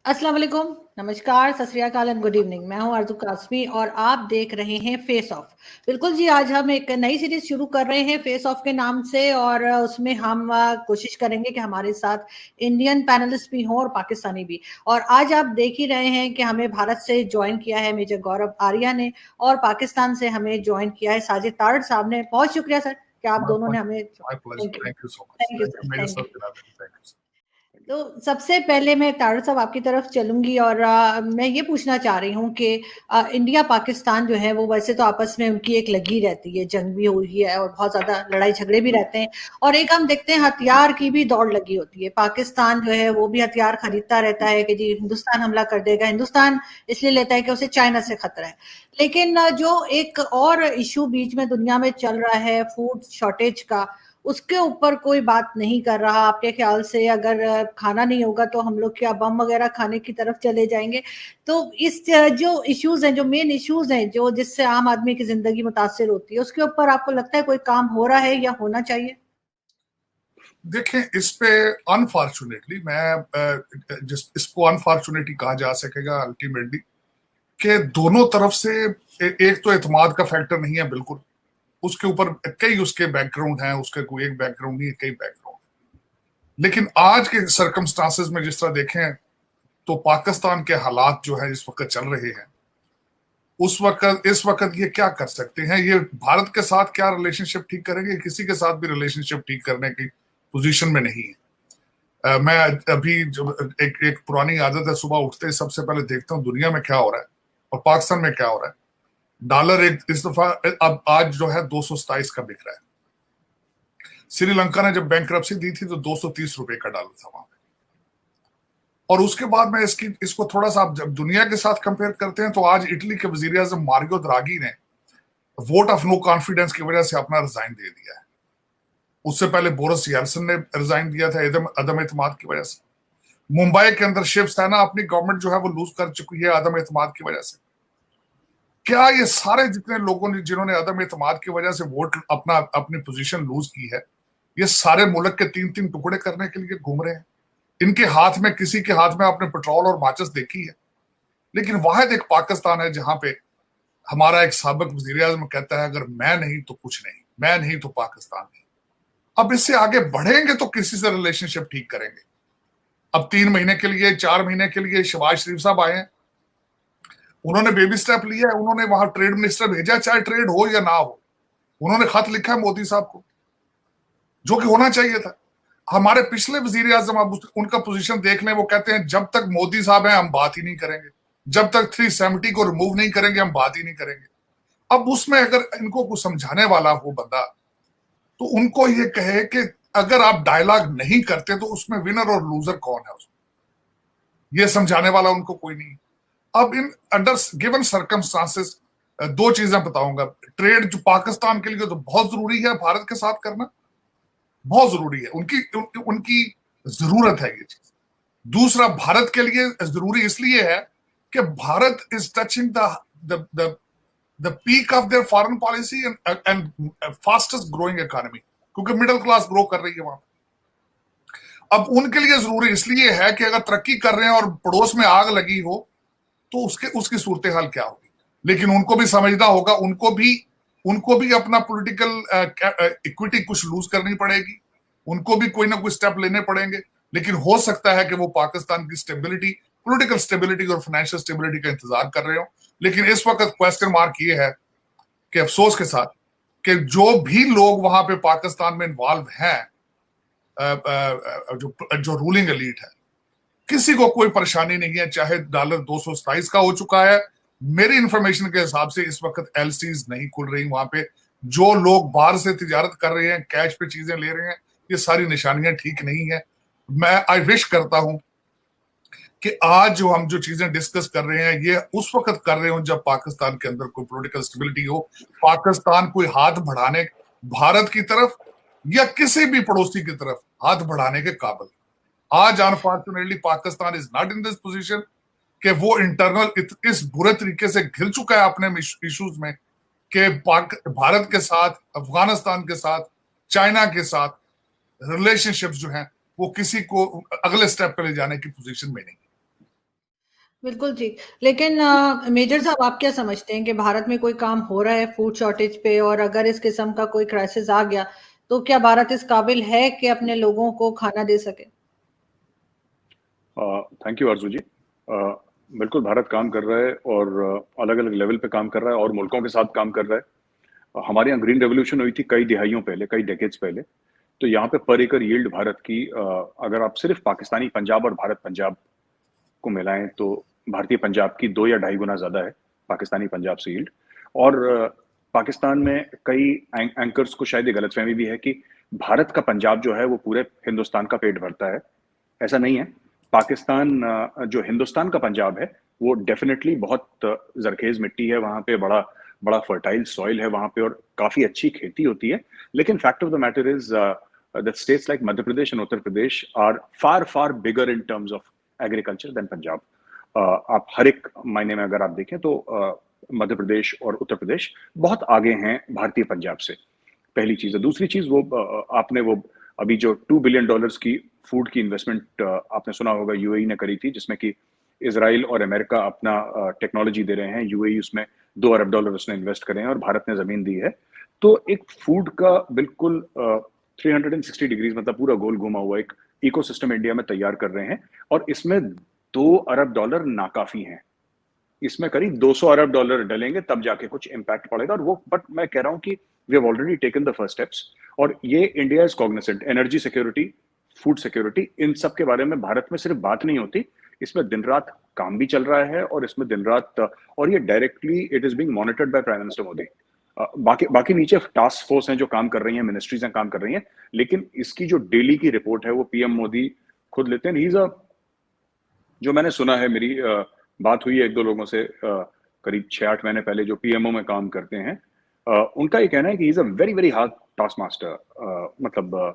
अस्सलाम वालेकुम, नमस्कार, सत श्री अकाल एंड गुड इवनिंग। मैं हूं आरज़ू कासमी और आप देख रहे हैं फेस ऑफ। बिल्कुल जी, आज हम एक नई सीरीज शुरू कर रहे हैं फेस ऑफ के नाम से, और उसमें हम कोशिश करेंगे कि हमारे साथ इंडियन पैनलिस्ट भी हों और पाकिस्तानी भी। और आज आप देख ही रहे हैं कि हमें भारत से ज्वाइन किया है मेजर गौरव आर्या ने, और पाकिस्तान से हमें ज्वाइन किया है साजिद तारड़ साहब ने। बहुत शुक्रिया सर कि आप दोनों ने हमें। My pleasure. Thank you, Thank you so much. Thank you Thank sir, you मेरे थैंक साथ यू। मिलाने में। Thank you. तो सबसे पहले मैं तारड़ साहब आपकी तरफ चलूंगी, और मैं ये पूछना चाह रही हूँ कि इंडिया पाकिस्तान जो है वो वैसे तो आपस में उनकी एक लगी रहती है, जंग भी हुई है और बहुत ज्यादा लड़ाई झगड़े भी रहते हैं, और एक हम देखते हैं हथियार की भी दौड़ लगी होती है। पाकिस्तान जो है वो भी हथियार खरीदता रहता है कि जी हिंदुस्तान हमला कर देगा, हिंदुस्तान इसलिए लेता है कि उसे चाइना से खतरा है। लेकिन जो एक और इशू बीच में दुनिया में चल रहा है फूड शॉर्टेज का, उसके ऊपर कोई बात नहीं कर रहा। आपके ख्याल से अगर खाना नहीं होगा तो हम लोग क्या बम वगैरह खाने की तरफ चले जाएंगे? तो इस जो इश्यूज हैं, जो मेन इश्यूज हैं, जो जिससे आम आदमी की जिंदगी मुतासिर होती है, उसके ऊपर आपको लगता है कोई काम हो रहा है या होना चाहिए? देखें, इस पे अनफॉर्चुनेटली इसको अनफॉर्चुनेटली कहा जा सकेगा अल्टीमेटली कि दोनों तरफ से एक तो एतमाद का फैक्टर नहीं है बिल्कुल। उसके ऊपर कई उसके बैकग्राउंड हैं, उसके कोई एक बैकग्राउंड नहीं है, कई बैकग्राउंड। लेकिन आज के सर्कमस्टांसेस में जिस तरह देखें तो पाकिस्तान के हालात जो है इस वक्त चल रहे हैं, इस वक्त ये क्या कर सकते हैं? ये भारत के साथ क्या रिलेशनशिप ठीक करेंगे? किसी के साथ भी रिलेशनशिप ठीक करने की पोजीशन में नहीं है। मैं अभी जो एक पुरानी आदत है, सुबह उठते ही सबसे पहले देखता हूँ दुनिया में क्या हो रहा है और पाकिस्तान में क्या हो रहा है। डॉलर एक इस दफा अब आज जो है 227 का बिक रहा है। श्रीलंका ने जब बैंकरप्सी दी थी तो 230 रुपए का डॉलर था वहां पे। और उसके बाद में इसको थोड़ा सा आप जब दुनिया के साथ कंपेयर करते हैं तो आज इटली के वजीर आजम मारियो द्रागी ने वोट ऑफ नो कॉन्फिडेंस की वजह से अपना रिजाइन दे दिया है। उससे पहले बोरिस यल्सिन ने रिजाइन दिया था अदम एतमाद की वजह से। मुंबई के अंदर शिवसेना अपनी गवर्नमेंट जो है वो लूज कर चुकी है अदम एतमाद की वजह से। क्या ये सारे जितने लोगों ने जिन्होंने अदम एतमाद की वजह से वोट अपनी पोजीशन लूज की है, ये सारे मुल्क के 3-3 टुकड़े करने के लिए घूम रहे हैं? इनके हाथ में, किसी के हाथ में आपने पेट्रोल और माचिस देखी है? लेकिन वाहिद एक पाकिस्तान है जहां पे हमारा एक साबिक वजीर आजम कहता है अगर मैं नहीं तो कुछ नहीं, मैं नहीं तो पाकिस्तान नहीं। अब इससे आगे बढ़ेंगे तो किसी से रिलेशनशिप ठीक करेंगे। अब 3 महीने के लिए, 4 महीने के लिए शहबाज शरीफ साहब आए हैं, उन्होंने बेबी स्टेप लिया है, उन्होंने वहां ट्रेड मिनिस्टर भेजा, चाहे ट्रेड हो या ना हो। उन्होंने खत लिखा है मोदी साहब को, जो कि होना चाहिए था। हमारे पिछले वजीर आजम, आप उनका पोजीशन देख लें, वो कहते हैं जब तक मोदी साहब हैं हम बात ही नहीं करेंगे, जब तक 370 को रिमूव नहीं करेंगे हम बात ही नहीं करेंगे। अब उसमें अगर इनको कुछ समझाने वाला हो बंदा, तो उनको ये कहे कि अगर आप डायलॉग नहीं करते तो उसमें विनर और लूजर कौन है, उसमें ये समझाने वाला उनको कोई नहीं। अब इन अंडर गिवन सर्कमस्टांसेस दो चीजें बताऊंगा। ट्रेड जो पाकिस्तान के लिए तो बहुत जरूरी है, भारत के साथ करना बहुत जरूरी है, उनकी जरूरत है ये चीज। दूसरा, भारत के लिए जरूरी इसलिए है कि Bharat is touching the peak of their foreign policy and fastest growing economy, क्योंकि मिडिल क्लास ग्रो कर रही है वहां। अब उनके लिए जरूरी इसलिए है कि अगर तरक्की कर रहे हैं और पड़ोस में आग लगी हो तो उसकी सूरत हाल क्या होगी। लेकिन उनको भी समझना होगा, उनको भी अपना पॉलिटिकल इक्विटी कुछ लूज करनी पड़ेगी, उनको भी कोई ना कोई स्टेप लेने पड़ेंगे। लेकिन हो सकता है कि वो पाकिस्तान की स्टेबिलिटी, पॉलिटिकल स्टेबिलिटी और फाइनेंशियल स्टेबिलिटी का इंतजार कर रहे हो। लेकिन इस वक्त क्वेश्चन मार्क ये है कि अफसोस के साथ कि जो भी लोग वहां पे पाकिस्तान में इन्वॉल्व हैं, जो रूलिंग एलीट है, किसी को कोई परेशानी नहीं है, चाहे डॉलर 227 का हो चुका है। मेरी इंफॉर्मेशन के हिसाब से इस वक्त एलसीज नहीं खुल रही वहां पे। जो लोग बाहर से तिजारत कर रहे हैं, कैश पे चीजें ले रहे हैं, ये सारी निशानियां ठीक नहीं है। मैं आई विश करता हूं कि आज जो चीजें डिस्कस कर रहे हैं ये उस वक्त कर रहे हो जब पाकिस्तान के अंदर कोई पॉलिटिकल स्टेबिलिटी हो, पाकिस्तान कोई हाथ बढ़ाने भारत की तरफ या किसी भी पड़ोसी की तरफ हाथ बढ़ाने के काबिल। आज unfortunately Pakistan is not in this position कि वो इंटरनल इस बुरे तरीके से घिर चुका है अपने इश्यूज में कि भारत के साथ, अफगानिस्तान के साथ, चाइना के साथ रिलेशनशिप्स जो हैं वो किसी को अगले स्टेप पे ले जाने की पोजीशन में नहीं। बिल्कुल ठीक। लेकिन मेजर साहब, आप क्या समझते हैं कि भारत में कोई काम हो रहा है फूड शॉर्टेज पे, और अगर इस किस्म का कोई क्राइसिस आ गया तो क्या भारत इस काबिल है कि अपने लोगों को खाना दे सके? थैंक यू आरजू जी। बिल्कुल भारत काम कर रहा है और अलग अलग लेवल पे काम कर रहा है और मुल्कों के साथ काम कर रहा है। हमारे यहाँ ग्रीन रेवोल्यूशन हुई थी कई दिहाइयों पहले, कई डेकेड्स पहले। तो यहाँ पे पर एकड़ यील्ड भारत की, अगर आप सिर्फ पाकिस्तानी पंजाब और भारत पंजाब को मिलाएं तो भारतीय पंजाब की 2 या 2.5 गुना ज्यादा है पाकिस्तानी पंजाब से यील्ड। और पाकिस्तान में कई एंकर्स को शायद ये गलतफहमी भी है कि भारत का पंजाब जो है वो पूरे हिंदुस्तान का पेट भरता है। ऐसा नहीं है। पाकिस्तान, जो हिंदुस्तान का पंजाब है, वो डेफिनेटली बहुत जरखेज मिट्टी है वहां पे, बड़ा बड़ा फर्टाइल सॉइल है वहां पे और काफी अच्छी खेती होती है। लेकिन fact of the matter is that states like Madhya Pradesh and Uttar Pradesh are far far bigger in terms of agriculture than Punjab. आप हर एक मायने में अगर आप देखें तो मध्य प्रदेश और उत्तर प्रदेश बहुत आगे हैं भारतीय पंजाब से। पहली चीज है। दूसरी चीज, वो आपने वो अभी जो $2 बिलियन की फूड की इन्वेस्टमेंट आपने सुना होगा यूएई ने करी थी, जिसमें कि इसराइल और अमेरिका अपना टेक्नोलॉजी दे रहे हैं। यूएई उसमें $2 अरब उसने इन्वेस्ट करे हैं और भारत ने जमीन दी है। तो एक फूड का बिल्कुल 360 डिग्रीज, मतलब पूरा गोल घुमा हुआ एक इकोसिस्टम इंडिया में तैयार कर रहे हैं। और इसमें $2 अरब नाकाफी हैं। इसमें करीब $200 अरब डलेंगे तब जाके कुछ इम्पैक्ट पड़ेगा। और वो, बट मैं कह रहा हूं कि we have already taken the first steps. और ये India is cognisant. Energy security, food security, इन सब के बारे में भारत में सिर्फ बात नहीं होती, इसमें दिन रात काम भी चल रहा है। और इसमें दिन रात, और ये directly it is being monitored by prime minister Modi. बाकी बाकी नीचे टास्क फोर्स हैं जो काम कर रही हैं, मिनिस्ट्रीज हैं काम कर रही हैं, लेकिन इसकी जो डेली की रिपोर्ट है वो पीएम मोदी खुद लेते हैं। ही इज अ, जो मैंने सुना है, मेरी बात हुई है एक दो लोगों से करीब 6-8 महीने पहले जो पीएमओ में काम करते हैं, उनका ये कहना है कि is a very very hard task master. मतलब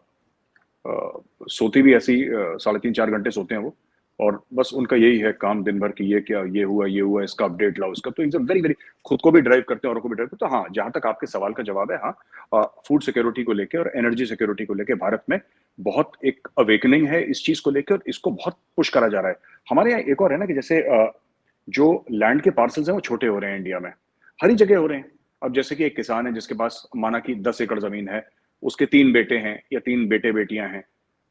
सोते भी ऐसी 3.5-4 घंटे सोते हैं वो, और बस उनका यही है काम दिन भर की, ये क्या, ये हुआ, इसका अपडेट लाओ, इसका। तो इज अ वेरी वेरी, खुद को भी ड्राइव करते हैं, औरों को भी ड्राइव करते हैं। तो हाँ, जहां तक आपके सवाल का जवाब है, हाँ, फूड सिक्योरिटी को लेकर और एनर्जी सिक्योरिटी को लेकर भारत में बहुत एक अवेकनिंग है इस चीज को लेकर, इसको बहुत पुश करा जा रहा है। हमारे यहाँ एक और है ना कि जैसे जो लैंड के पार्सल्स हैं वो छोटे हो रहे हैं इंडिया में, हर ही जगह हो रहे हैं। अब जैसे कि एक किसान है जिसके पास माना कि 10 एकड़ जमीन है, उसके 3 बेटे हैं या 3 बेटे बेटियां हैं,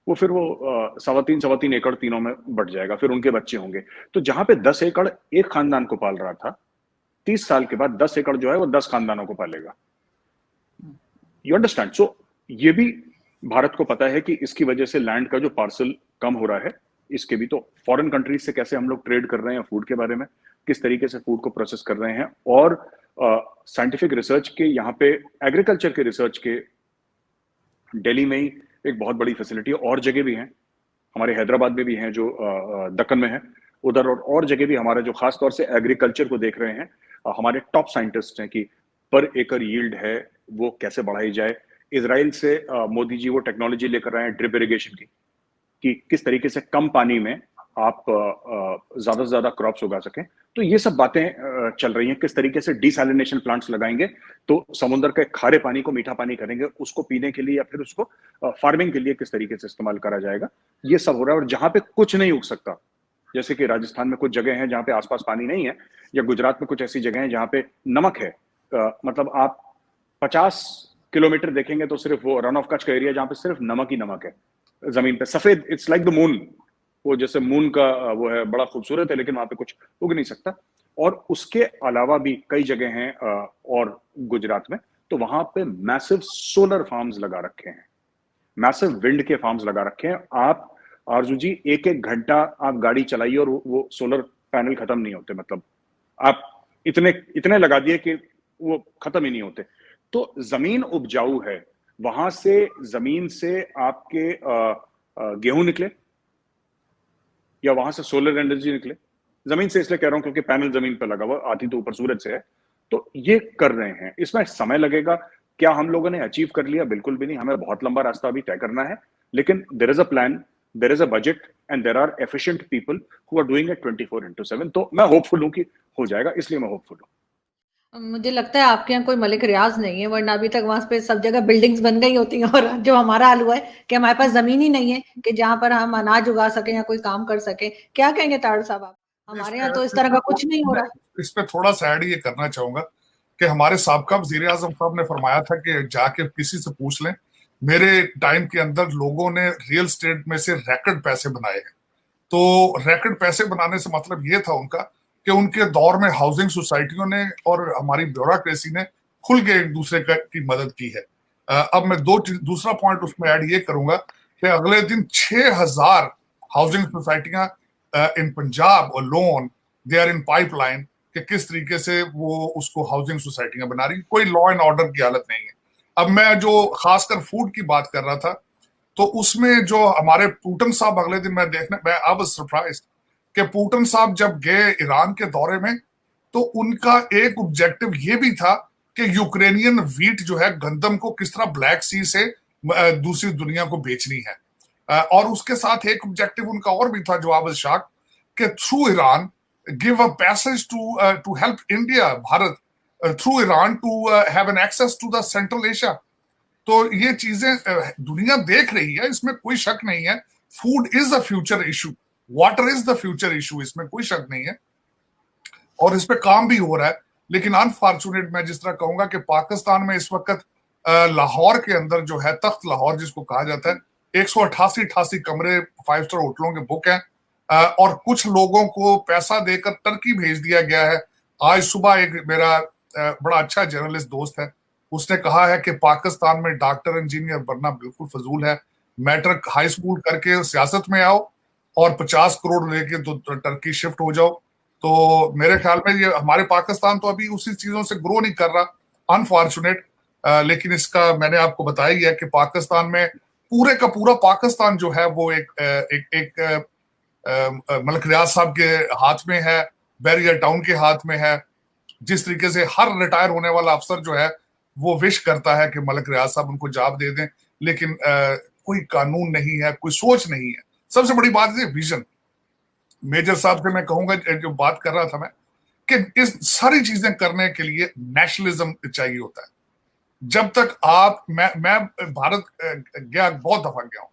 वो फिर वो 3.25 एकड़ तीनों में बट जाएगा, फिर उनके बच्चे होंगे। तो जहां पे 10 एकड़ एक खानदान को पाल रहा था, 30 साल के बाद 10 एकड़ जो है वो 10 खानदानों को पालेगा। You understand? सो ये भी भारत को पता है कि इसकी वजह से लैंड का जो पार्सल कम हो रहा है। इसके भी तो फॉरेन कंट्रीज से कैसे हम लोग ट्रेड कर रहे हैं फूड के बारे में, किस तरीके से फूड को प्रोसेस कर रहे हैं। और साइंटिफिक रिसर्च के, यहाँ पे एग्रीकल्चर के रिसर्च के दिल्ली में ही एक बहुत बड़ी फैसिलिटी है, और जगह भी हैं, हमारे हैदराबाद में भी हैं जो दक्कन में है उधर, और जगह भी हमारे जो खास तौर से एग्रीकल्चर को देख रहे हैं। हमारे टॉप साइंटिस्ट हैं कि पर एकड़ यील्ड है वो कैसे बढ़ाई जाए। इसराइल से मोदी जी वो टेक्नोलॉजी लेकर आए हैं ड्रिप इरिगेशन की, कि किस तरीके से कम पानी में आप ज्यादा से ज्यादा क्रॉप्स उगा सकें। तो ये सब बातें चल रही हैं। किस तरीके से डिसैलिनेशन प्लांट्स लगाएंगे तो समुद्र के खारे पानी को मीठा पानी करेंगे, उसको पीने के लिए या फिर उसको फार्मिंग के लिए किस तरीके से इस्तेमाल करा जाएगा, ये सब हो रहा है। और जहां पे कुछ नहीं उग सकता, जैसे कि राजस्थान में कुछ जगह है जहां पे आसपास पानी नहीं है, या गुजरात में कुछ ऐसी जगह है जहां पे नमक है, मतलब आप 50 किलोमीटर देखेंगे तो सिर्फ वो रन ऑफ कच्छ का एरिया जहां पे सिर्फ नमक ही नमक है जमीन पे, सफेद, इट्स लाइक द मून। वो जैसे मून का वो है, बड़ा खूबसूरत है, लेकिन वहां पे कुछ उग नहीं सकता। और उसके अलावा भी कई जगह हैं और गुजरात में, तो वहां पे मैसिव सोलर फार्म्स लगा रखे हैं, मैसिव विंड के फार्म्स लगा रखे हैं। आप आरजू जी 1-1 घंटा आप गाड़ी चलाइए और वो सोलर पैनल खत्म नहीं होते। मतलब आप इतने इतने लगा दिए कि वो खत्म ही नहीं होते। तो जमीन उपजाऊ है, वहां से जमीन से आपके गेहूं निकले या वहां से सोलर एनर्जी निकले। जमीन से इसलिए कह रहा हूं क्योंकि पैनल जमीन पर लगा हुआ, आती तो ऊपर सूरज से है। तो ये कर रहे हैं, इसमें समय लगेगा। क्या हम लोगों ने अचीव कर लिया? बिल्कुल भी नहीं, हमें बहुत लंबा रास्ता अभी तय करना है। लेकिन there is a plan, there is a budget and there are efficient people who are doing it 24/7। तो मैं होपफुल हूं कि हो जाएगा, इसलिए मैं होपफुल हूं। मुझे लगता है आपके यहाँ कोई मलिक रियाज नहीं है, वरना अभी तक वहां पे सब जगह बिल्डिंग्स बन गई होती हैं। और जो हमारा हाल हुआ है कि हमारे पास जमीन ही नहीं है कि जहां पर हम अनाज उगा सके या कोई काम कर सके। क्या कहेंगे ताड़ साहब आप? हमारे यहाँ तो इस तरह का कुछ नहीं हो रहा। इस पे थोड़ा सा ऐड ये करना चाहूंगा कि हमारे साबका वजीर आजम साहब ने फरमाया था कि जाके किसी से पूछ लें, मेरे टाइम के अंदर लोगों ने रियल स्टेट में से रैकेट पैसे बनाए हैं। तो रैकेट पैसे बनाने से मतलब ये था उनका कि उनके दौर में हाउसिंग सोसाइटियों ने और हमारी ब्यूरोक्रेसी ने खुल के एक दूसरे की मदद की है। अब मैं दूसरा पॉइंट उसमें ऐड ये करूंगा कि अगले दिन 6000 हाउसिंग सोसाइटियां इन पंजाब और loan they are in pipeline कि किस तरीके से वो उसको हाउसिंग सोसाइटियां बना रही, कोई लॉ एंड ऑर्डर की हालत नहीं है। अब मैं जो खासकर फूड की बात कर रहा था, तो उसमें जो हमारे पूटन साहब अगले दिन मैं आई वाज सरप्राइज्ड कि पूटन साहब जब गए ईरान के दौरे में, तो उनका एक ऑब्जेक्टिव ये भी था कि यूक्रेनियन वीट जो है, गंदम को किस तरह ब्लैक सी से दूसरी दुनिया को बेचनी है। और उसके साथ एक ऑब्जेक्टिव उनका और भी था जो आई वाज शॉक्ड कि through Iran give a passage to help India, Bharat through Iran to have an access to the Central Asia. तो ये चीजें दुनिया देख रही है, इसमें कोई शक नहीं है। Food is the future issue, water is the future issue, इसमें कोई शक नहीं है, और इस पे काम भी हो रहा है। लेकिन अनफॉर्चुनेट मैं जिस तरह कहूंगा कि पाकिस्तान में इस वक्त लाहौर के अंदर जो है, तख्त लाहौर जिसको कहा जाता है, 188 कमरे 5 स्टार होटलों के बुक हैं, और कुछ लोगों को पैसा देकर टर्की भेज दिया गया है। आज सुबह एक मेरा बड़ा अच्छा जर्नलिस्ट दोस्त है, उसने कहा है कि पाकिस्तान में डॉक्टर इंजीनियर बनना बिल्कुल फजूल है, मैट्रिक हाई स्कूल करके सियासत में आओ और 50 करोड़ लेके तो टर्की शिफ्ट हो जाओ। तो मेरे ख्याल में ये हमारे पाकिस्तान तो अभी उसी चीजों से ग्रो नहीं कर रहा, अनफॉर्चुनेट। लेकिन इसका मैंने आपको बताया ही है कि पाकिस्तान में पूरे का पूरा पाकिस्तान जो है वो एक मलिक रियाज साहब के हाथ में है, बैरियर टाउन के हाथ में है। जिस तरीके से हर रिटायर होने वाला अफसर जो है वो विश करता है कि मलिक रियाज साहब उनको जॉब दे दें, लेकिन कोई कानून नहीं है, कोई सोच नहीं है। सबसे बड़ी बात है विजन। मेजर साहब से मैं कहूंगा, जो बात कर रहा था मैं, कि इस सारी चीजें करने के लिए नेशनलिज्म चाहिए होता है। जब तक आप मैं भारत गया, बहुत दफा गया हूं,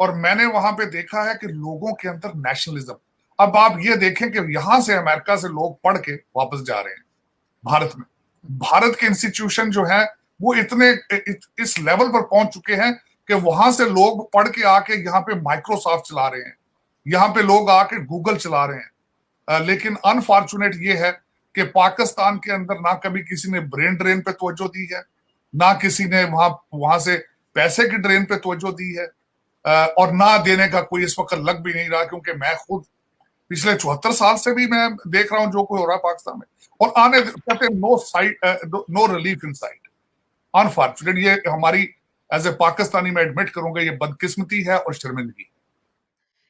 और मैंने वहां पे देखा है कि लोगों के अंदर नेशनलिज्म। अब आप ये देखें कि यहां से अमेरिका से लोग पढ़ के वापस जा रहे हैं भारत में। भारत के इंस्टीट्यूशन जो है वो इतने इस लेवल पर पहुंच चुके हैं कि वहां से लोग पढ़ के आके यहाँ पे माइक्रोसॉफ्ट चला रहे हैं, यहाँ पे लोग आके गूगल चला रहे हैं। लेकिन अनफॉर्चुनेट ये है कि पाकिस्तान के अंदर ना कभी किसी ने ब्रेन ड्रेन पे तवज्जो दी है, ना किसी ने वहां से पैसे की ड्रेन पे तवज्जो दी है, और ना देने का कोई इस वक्त लग भी नहीं रहा। क्योंकि मैं खुद पिछले 74 साल से भी मैं देख रहा हूं जो कोई हो रहा है पाकिस्तान में, और आने कहते no relief in sight. Unfortunate ये हमारी एज ए पाकिस्तानी मैं एडमिट करूंगा, ये बदकिस्मती है और शर्मिंदगी।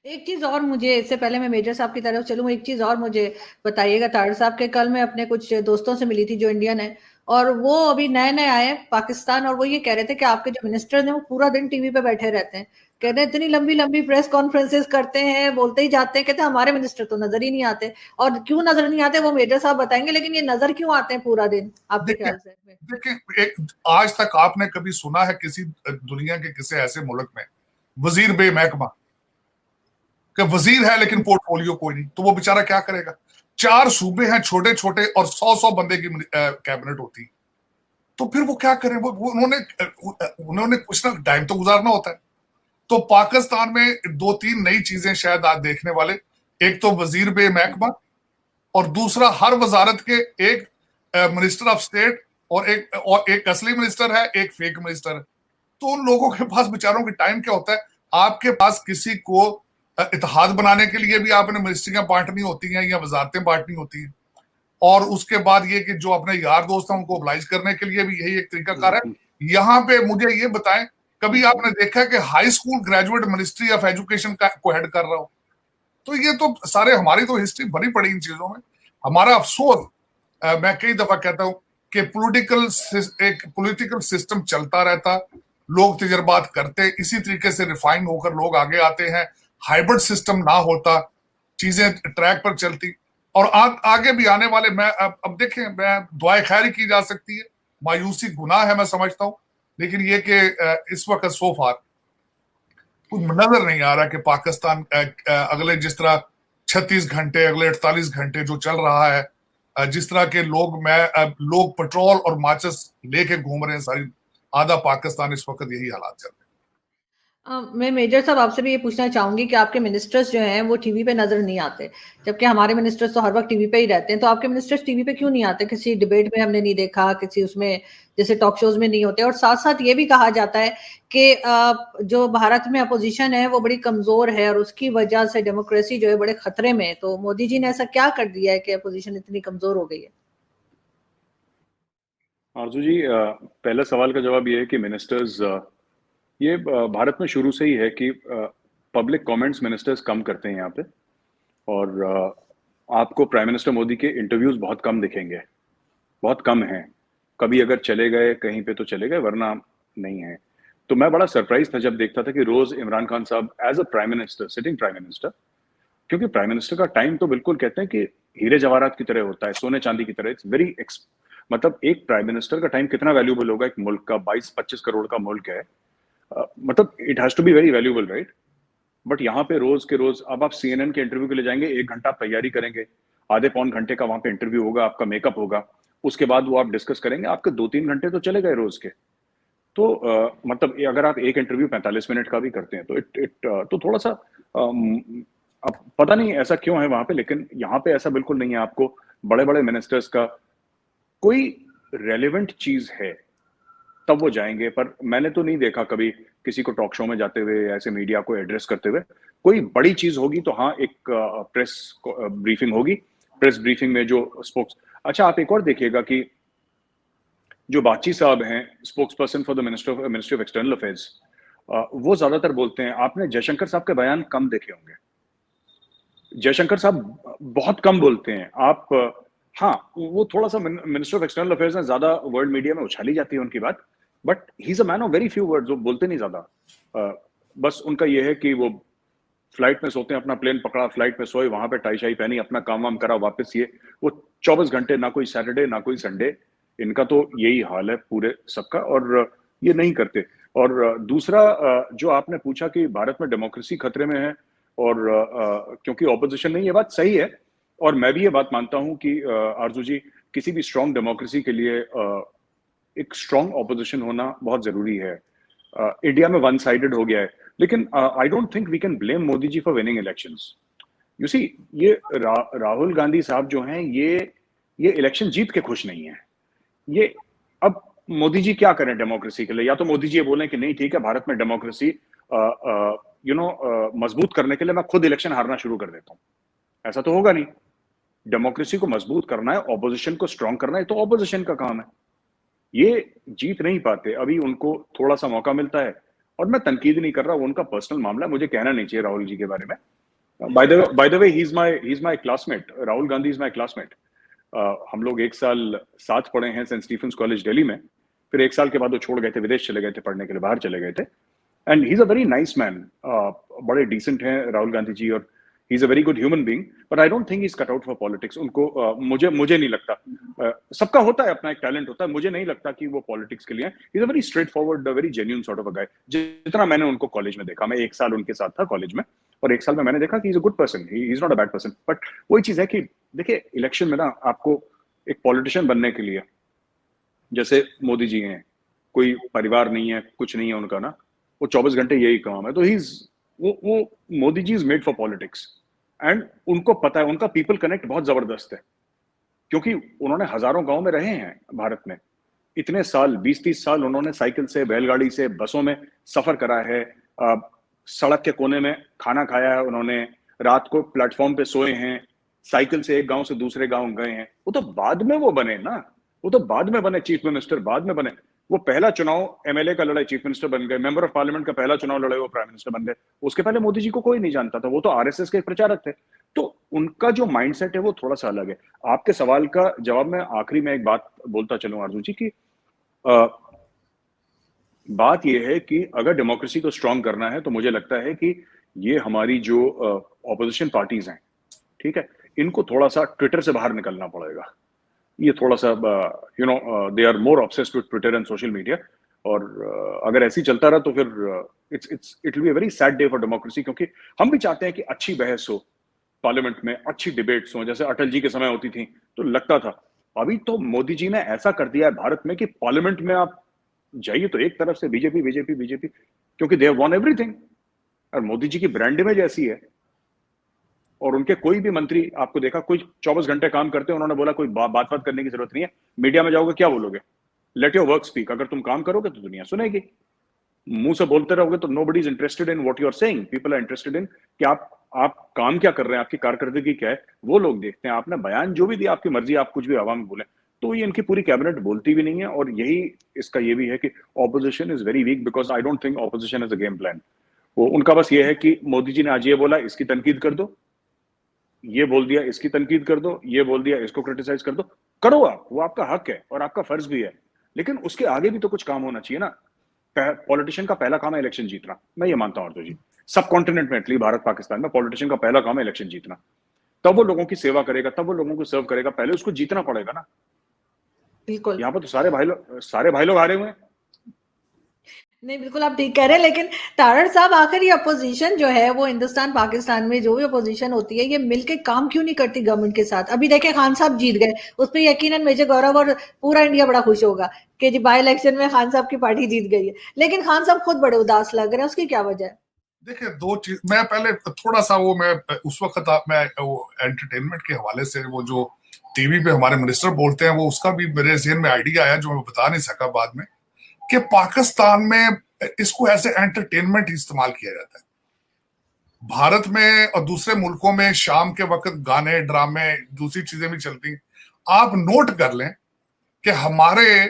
एक चीज और मुझे, इससे पहले मैं मेजर साहब की तरफ चलूं, एक चीज और मुझे बताइएगा तार साहब के, कल मैं अपने कुछ दोस्तों से मिली थी जो इंडियन है, और वो अभी नए नए आए हैं पाकिस्तान, और वो ये कह रहे थे कि आपके जो मिनिस्टर हैं वो पूरा दिन टीवी पे बैठे रहते हैं, कहते हैं इतनी लंबी लंबी प्रेस कॉन्फ्रेंसेस करते हैं, बोलते ही जाते हैं, कहते हैं हमारे मिनिस्टर तो नजर ही नहीं आते। और क्यों नजर नहीं आते वो मेजर साहब बताएंगे, लेकिन ये नजर क्यों आते हैं पूरा दिन आपके ख्याल से? देखिए, आज तक आपने कभी सुना है किसी दुनिया के किसी ऐसे मुल्क में वजीर बेमहकमा, कि वजीर है लेकिन पोर्टफोलियो कोई नहीं, तो वो बेचारा क्या करेगा? 4 सूबे हैं छोटे छोटे और 100 बंदे की कैबिनेट होती, तो फिर वो क्या करें? वो उन्होंने कुछ ना टाइम तो गुजारना होता है। तो पाकिस्तान में 2-3 नई चीजें शायद आज देखने वाले, एक तो वजीर बेमहकमा, और दूसरा हर वजारत के एक मिनिस्टर ऑफ स्टेट, और एक असली मिनिस्टर है, एक फेक मिनिस्टर है। तो उन लोगों के पास बेचारों की टाइम क्या होता है? आपके पास किसी को इत्तेहाद बनाने के लिए भी आपने मिनिस्ट्रियां बांटनी होती हैं या वजारतें बांटनी होती हैं, और उसके बाद ये कि जो अपने यार दोस्त हैं उनको ओबलाइज करने के लिए भी यही एक तरीकाकार है। यहाँ पे मुझे ये बताएं, कभी आपने देखा कि high school graduate ministry of education को हेड कर रहा हो? तो ये तो सारे, हमारी तो हिस्ट्री भरी पड़ी इन चीजों में। हमारा अफसोस, मैं कई दफा कहता हूं कि पॉलिटिकल सिस्टम चलता रहता, लोग तजर्बात करते, इसी तरीके से रिफाइन होकर लोग आगे आते हैं। हाइब्रिड सिस्टम ना होता, चीजें ट्रैक पर चलती, और आगे भी आने वाले, मैं अब देखें, मैं दुआए खैर ही की जा सकती है, मायूसी गुनाह है मैं समझता हूं, लेकिन ये कि इस वक्त सो फार कुछ नजर नहीं आ रहा कि पाकिस्तान अगले जिस तरह 36 घंटे, अगले 48 घंटे जो चल रहा है, जिस तरह के लोग पेट्रोल और माचिस लेके घूम रहे हैं, सारी आधा पाकिस्तान इस वक्त यही हालात चल रहे हैं। मैं मेजर साहब आपसे भी ये पूछना चाहूंगी कि आपके मिनिस्टर्स जो हैं वो टीवी पे नजर नहीं आते, जबकि हमारे मिनिस्टर्स तो हर वक्त टीवी पे ही रहते हैं। तो आपके मिनिस्टर्स टीवी पे क्यों नहीं आते? किसी डिबेट में हमने नहीं देखा, किसी उसमें जैसे टॉक शोज में नहीं होते। और साथ साथ ये भी कहा जाता है कि जो भारत में अपोजिशन है वो बड़ी कमजोर है और उसकी वजह से डेमोक्रेसी जो है बड़े खतरे में है। तो मोदी जी ने ऐसा क्या कर दिया है कि अपोजिशन इतनी कमजोर हो गई है? आरजू जी, पहला सवाल का जवाब ये है कि मिनिस्टर्स, ये भारत में शुरू से ही है कि पब्लिक कमेंट्स मिनिस्टर्स कम करते हैं यहाँ पे। और आपको प्राइम मिनिस्टर मोदी के इंटरव्यूज बहुत कम दिखेंगे, बहुत कम हैं। कभी अगर चले गए कहीं पे तो चले गए, वरना नहीं है। तो मैं बड़ा सरप्राइज था जब देखता था कि रोज इमरान खान साहब as a prime minister, sitting prime minister, क्योंकि प्राइम मिनिस्टर का टाइम तो बिल्कुल कहते हैं कि हीरे जवाहरात की तरह होता है, सोने चांदी की तरह। इट्स वेरी मतलब एक प्राइम मिनिस्टर का टाइम कितना वैल्यूबल होगा एक मुल्क का, 22-25 करोड़ का मुल्क है। मतलब it has to be very valuable, right? But यहाँ पे रोज के रोज, अब आप सीएनएन के इंटरव्यू के लिए जाएंगे, 1 घंटा आप तैयारी करेंगे, आधे पौन घंटे का वहां पे इंटरव्यू होगा, आपका मेकअप होगा, उसके बाद वो आप डिस्कस करेंगे, आपके 2-3 घंटे तो चले गए रोज के। तो मतलब अगर आप एक इंटरव्यू 45 मिनट का भी करते हैं तो तो थोड़ा सा अब पता नहीं ऐसा क्यों है वहां पे, लेकिन यहाँ पे ऐसा बिल्कुल नहीं है। आपको बड़े बड़े मिनिस्टर्स का कोई रेलेवेंट चीज है तब वो जाएंगे, पर मैंने तो नहीं देखा कभी किसी को टॉक शो में जाते हुए, ऐसे मीडिया को एड्रेस करते हुए। कोई बड़ी चीज होगी तो हाँ, एक प्रेस ब्रीफिंग होगी। प्रेस ब्रीफिंग में जो स्पोक्स, अच्छा आप एक और देखिएगा कि जो बाची साहब हैं, spokes person for the ministry of external affairs, वो ज्यादातर बोलते हैं। आपने जयशंकर साहब के बयान कम देखे होंगे, जयशंकर साहब बहुत कम बोलते हैं। आप हाँ, वो थोड़ा सा मिनिस्टर ऑफ एक्सटर्नल अफेयर्स में ज्यादा वर्ल्ड मीडिया में उछाली जाती है उनकी बात, but he is a man of very few words. वो बोलते नहीं ज्यादा। बस उनका ये है कि वो फ्लाइट में सोते हैं, अपना प्लेन पकड़ा, फ्लाइट में सोए, वहां पे टाई शाई पहनी, अपना काम वाम करा, वापस ये वो 24 घंटे, ना कोई सैटरडे ना कोई संडे। इनका तो यही हाल है पूरे सबका, और ये नहीं करते। और दूसरा, जो आपने पूछा कि भारत में डेमोक्रेसी खतरे में है और क्योंकि ऑपोजिशन नहीं, ये बात सही है। और मैं भी ये बात मानता हूं कि आरजू जी, किसी भी स्ट्रांग डेमोक्रेसी के लिए एक स्ट्रांग ऑपोजिशन होना बहुत जरूरी है। इंडिया में वन साइडेड हो गया है, लेकिन I don't think we can blame Modi ji for winning elections. You see, ये राहुल गांधी साहब जो हैं, ये इलेक्शन जीत के खुश नहीं है। ये अब मोदी जी क्या करें डेमोक्रेसी के लिए? या तो मोदी जी ये बोलें कि नहीं ठीक है, भारत में डेमोक्रेसी मजबूत करने के लिए मैं खुद इलेक्शन हारना शुरू कर देता हूं। ऐसा तो होगा नहीं। डेमोक्रेसी को मजबूत करना है, ऑपोजिशन को स्ट्रांग करना है, तो ऑपोजिशन का काम है। ये जीत नहीं पाते, अभी उनको थोड़ा सा मौका मिलता है। और मैं तनकीद नहीं कर रहा, वो उनका पर्सनल मामला है, मुझे कहना नहीं चाहिए राहुल जी के बारे में। By the way, he is my classmate, Rahul Gandhi is my classmate. हम लोग 1 साल साथ पढ़े हैं सेंट स्टीफेंस कॉलेज दिल्ली में। फिर 1 साल के बाद वो छोड़ गए थे, विदेश चले गए थे पढ़ने के लिए, बाहर चले गए थे। And he is a very nice man. बड़े डिसेंट हैं राहुल गांधी जी, और ही is a very good human being. But I don't think he is cut out for politics. उनको मुझे नहीं लगता। सबका होता है, अपना एक टैलेंट होता है, मुझे नहीं लगता कि वो पॉलिटिक्स के लिए है। He is a very straightforward, very genuine sort of a guy. जितना मैंने उनको कॉलेज में देखा, मैं 1 साल उनके साथ था कॉलेज में, और 1 साल में मैंने देखा कि ही is a good person, he is not a bad person. But वही चीज है कि देखिए, इलेक्शन में ना आपको एक पॉलिटिशियन बनने के लिए, जैसे मोदी जी हैं, कोई परिवार नहीं है, कुछ नहीं है उनका ना, वो 24 घंटे यही काम है। तो वो Modi ji is made for politics. And उनको पता है, उनका पीपल कनेक्ट बहुत जबरदस्त है, क्योंकि उन्होंने हजारों गांव में रहे हैं भारत में। इतने साल, 20-30 साल उन्होंने साइकिल से, बैलगाड़ी से, बसों में सफर करा है, सड़क के कोने में खाना खाया है उन्होंने, रात को प्लेटफॉर्म पे सोए हैं, साइकिल से एक गांव से दूसरे गांव गए हैं। वो तो बाद में वो बने ना, वो तो बाद में बने चीफ मिनिस्टर, बाद में बने। वो पहला चुनाव एमएलए का लड़े, चीफ मिनिस्टर बन गए। मेंबर ऑफ पार्लियामेंट का पहला चुनाव लड़े, वो प्राइम मिनिस्टर बन गए। उसके पहले मोदी जी को कोई नहीं जानता था, वो तो आरएसएस के प्रचारक थे। तो उनका जो माइंडसेट है वो थोड़ा सा अलग है। आपके सवाल का जवाब में आखिरी में एक बात बोलता चलूं आरजू जी की, बात यह है कि अगर डेमोक्रेसी को स्ट्रांग करना है तो मुझे लगता है कि ये हमारी जो ऑपोजिशन पार्टीज हैं, ठीक है, इनको थोड़ा सा ट्विटर से बाहर निकलना पड़ेगा। ये थोड़ा सा they are more obsessed with Twitter and social media. और अगर ऐसे ही चलता रहा तो फिर it will be a very sad day for democracy, क्योंकि हम भी चाहते हैं कि अच्छी बहस हो, पार्लियामेंट में अच्छी डिबेट्स हो, जैसे अटल जी के समय होती थी, तो लगता था। अभी तो मोदी जी ने ऐसा कर दिया है भारत में कि पार्लियामेंट में आप जाइए तो एक तरफ से बीजेपी बीजेपी बीजेपी, क्योंकि दे हैव वॉन एवरीथिंग। और मोदी जी की ब्रांड इमेज ऐसी है, और उनके कोई भी मंत्री आपको देखा, कोई 24 घंटे काम करते हैं, उन्होंने बोला कोई बात करने की जरूरत नहीं है। मीडिया में जाओगे क्या बोलोगे? Let your work speak. अगर तुम काम करोगे तो दुनिया सुनेगी। मुंह से बोलते रहोगे तो nobody is interested in what you are saying. People are interested in कि आप काम क्या कर रहे हैं, आपकी कारकर्दगी क्या है, वो लोग देखते हैं। आपने बयान जो भी दिया, आपकी मर्जी, आप कुछ भी हवा में बोले। तो ये इनकी पूरी कैबिनेट बोलती भी नहीं है, और यही इसका ये भी है कि opposition is very weak, because I don't think opposition is a game plan. वो उनका बस ये है कि मोदी जी ने आज ये बोला, इसकी तनकीद कर दो, ये बोल दिया इसकी तनकीद कर दो, ये बोल दिया इसको क्रिटिसाइज कर दो। करो आप, वो आपका हक है और आपका फर्ज भी है, लेकिन उसके आगे भी तो कुछ काम होना चाहिए ना। पॉलिटिशियन का पहला काम है इलेक्शन जीतना, मैं ये मानता हूं आरजू जी। सब कॉन्टिनेंट में, एटलीस्ट भारत पाकिस्तान में, पॉलिटिशियन का पहला काम है इलेक्शन जीतना। तब वो लोगों की सेवा करेगा, तब वो लोगों को सर्व करेगा, पहले उसको जीतना पड़ेगा ना। बिल्कुल। यहाँ पर तो सारे भाई लोग हारे हुए हैं। नहीं, बिल्कुल आप ठीक कह रहे हैं, लेकिन तारड़ साहब, आखिर ये अपोजिशन जो है वो हिंदुस्तान पाकिस्तान में जो भी अपोजिशन होती है, ये मिलके काम क्यों नहीं करती गवर्नमेंट के साथ? अभी देखें, खान साहब जीत गए, उस पर यकीनन मेजर गौरव और पूरा इंडिया बड़ा खुश होगा कि जी बाई इलेक्शन में खान साहब की पार्टी जीत गई है, लेकिन खान साहब खुद बड़े उदास लग रहे हैं। उसकी क्या वजह है? देखिए, दो चीज मैं पहले थोड़ा सा वो मैं उस वक्त मैं वो एंटरटेनमेंट के हवाले से वो जो टीवी पे हमारे मिनिस्टर बोलते हैं, वो उसका भी मेरे जहन में आइडिया आया जो मैं बता नहीं सका बाद में, कि पाकिस्तान में इसको ऐसे एंटरटेनमेंट इस्तेमाल किया जाता है। भारत में और दूसरे मुल्कों में शाम के वक्त गाने, ड्रामे, दूसरी चीजें भी चलती। आप नोट कर लें कि हमारे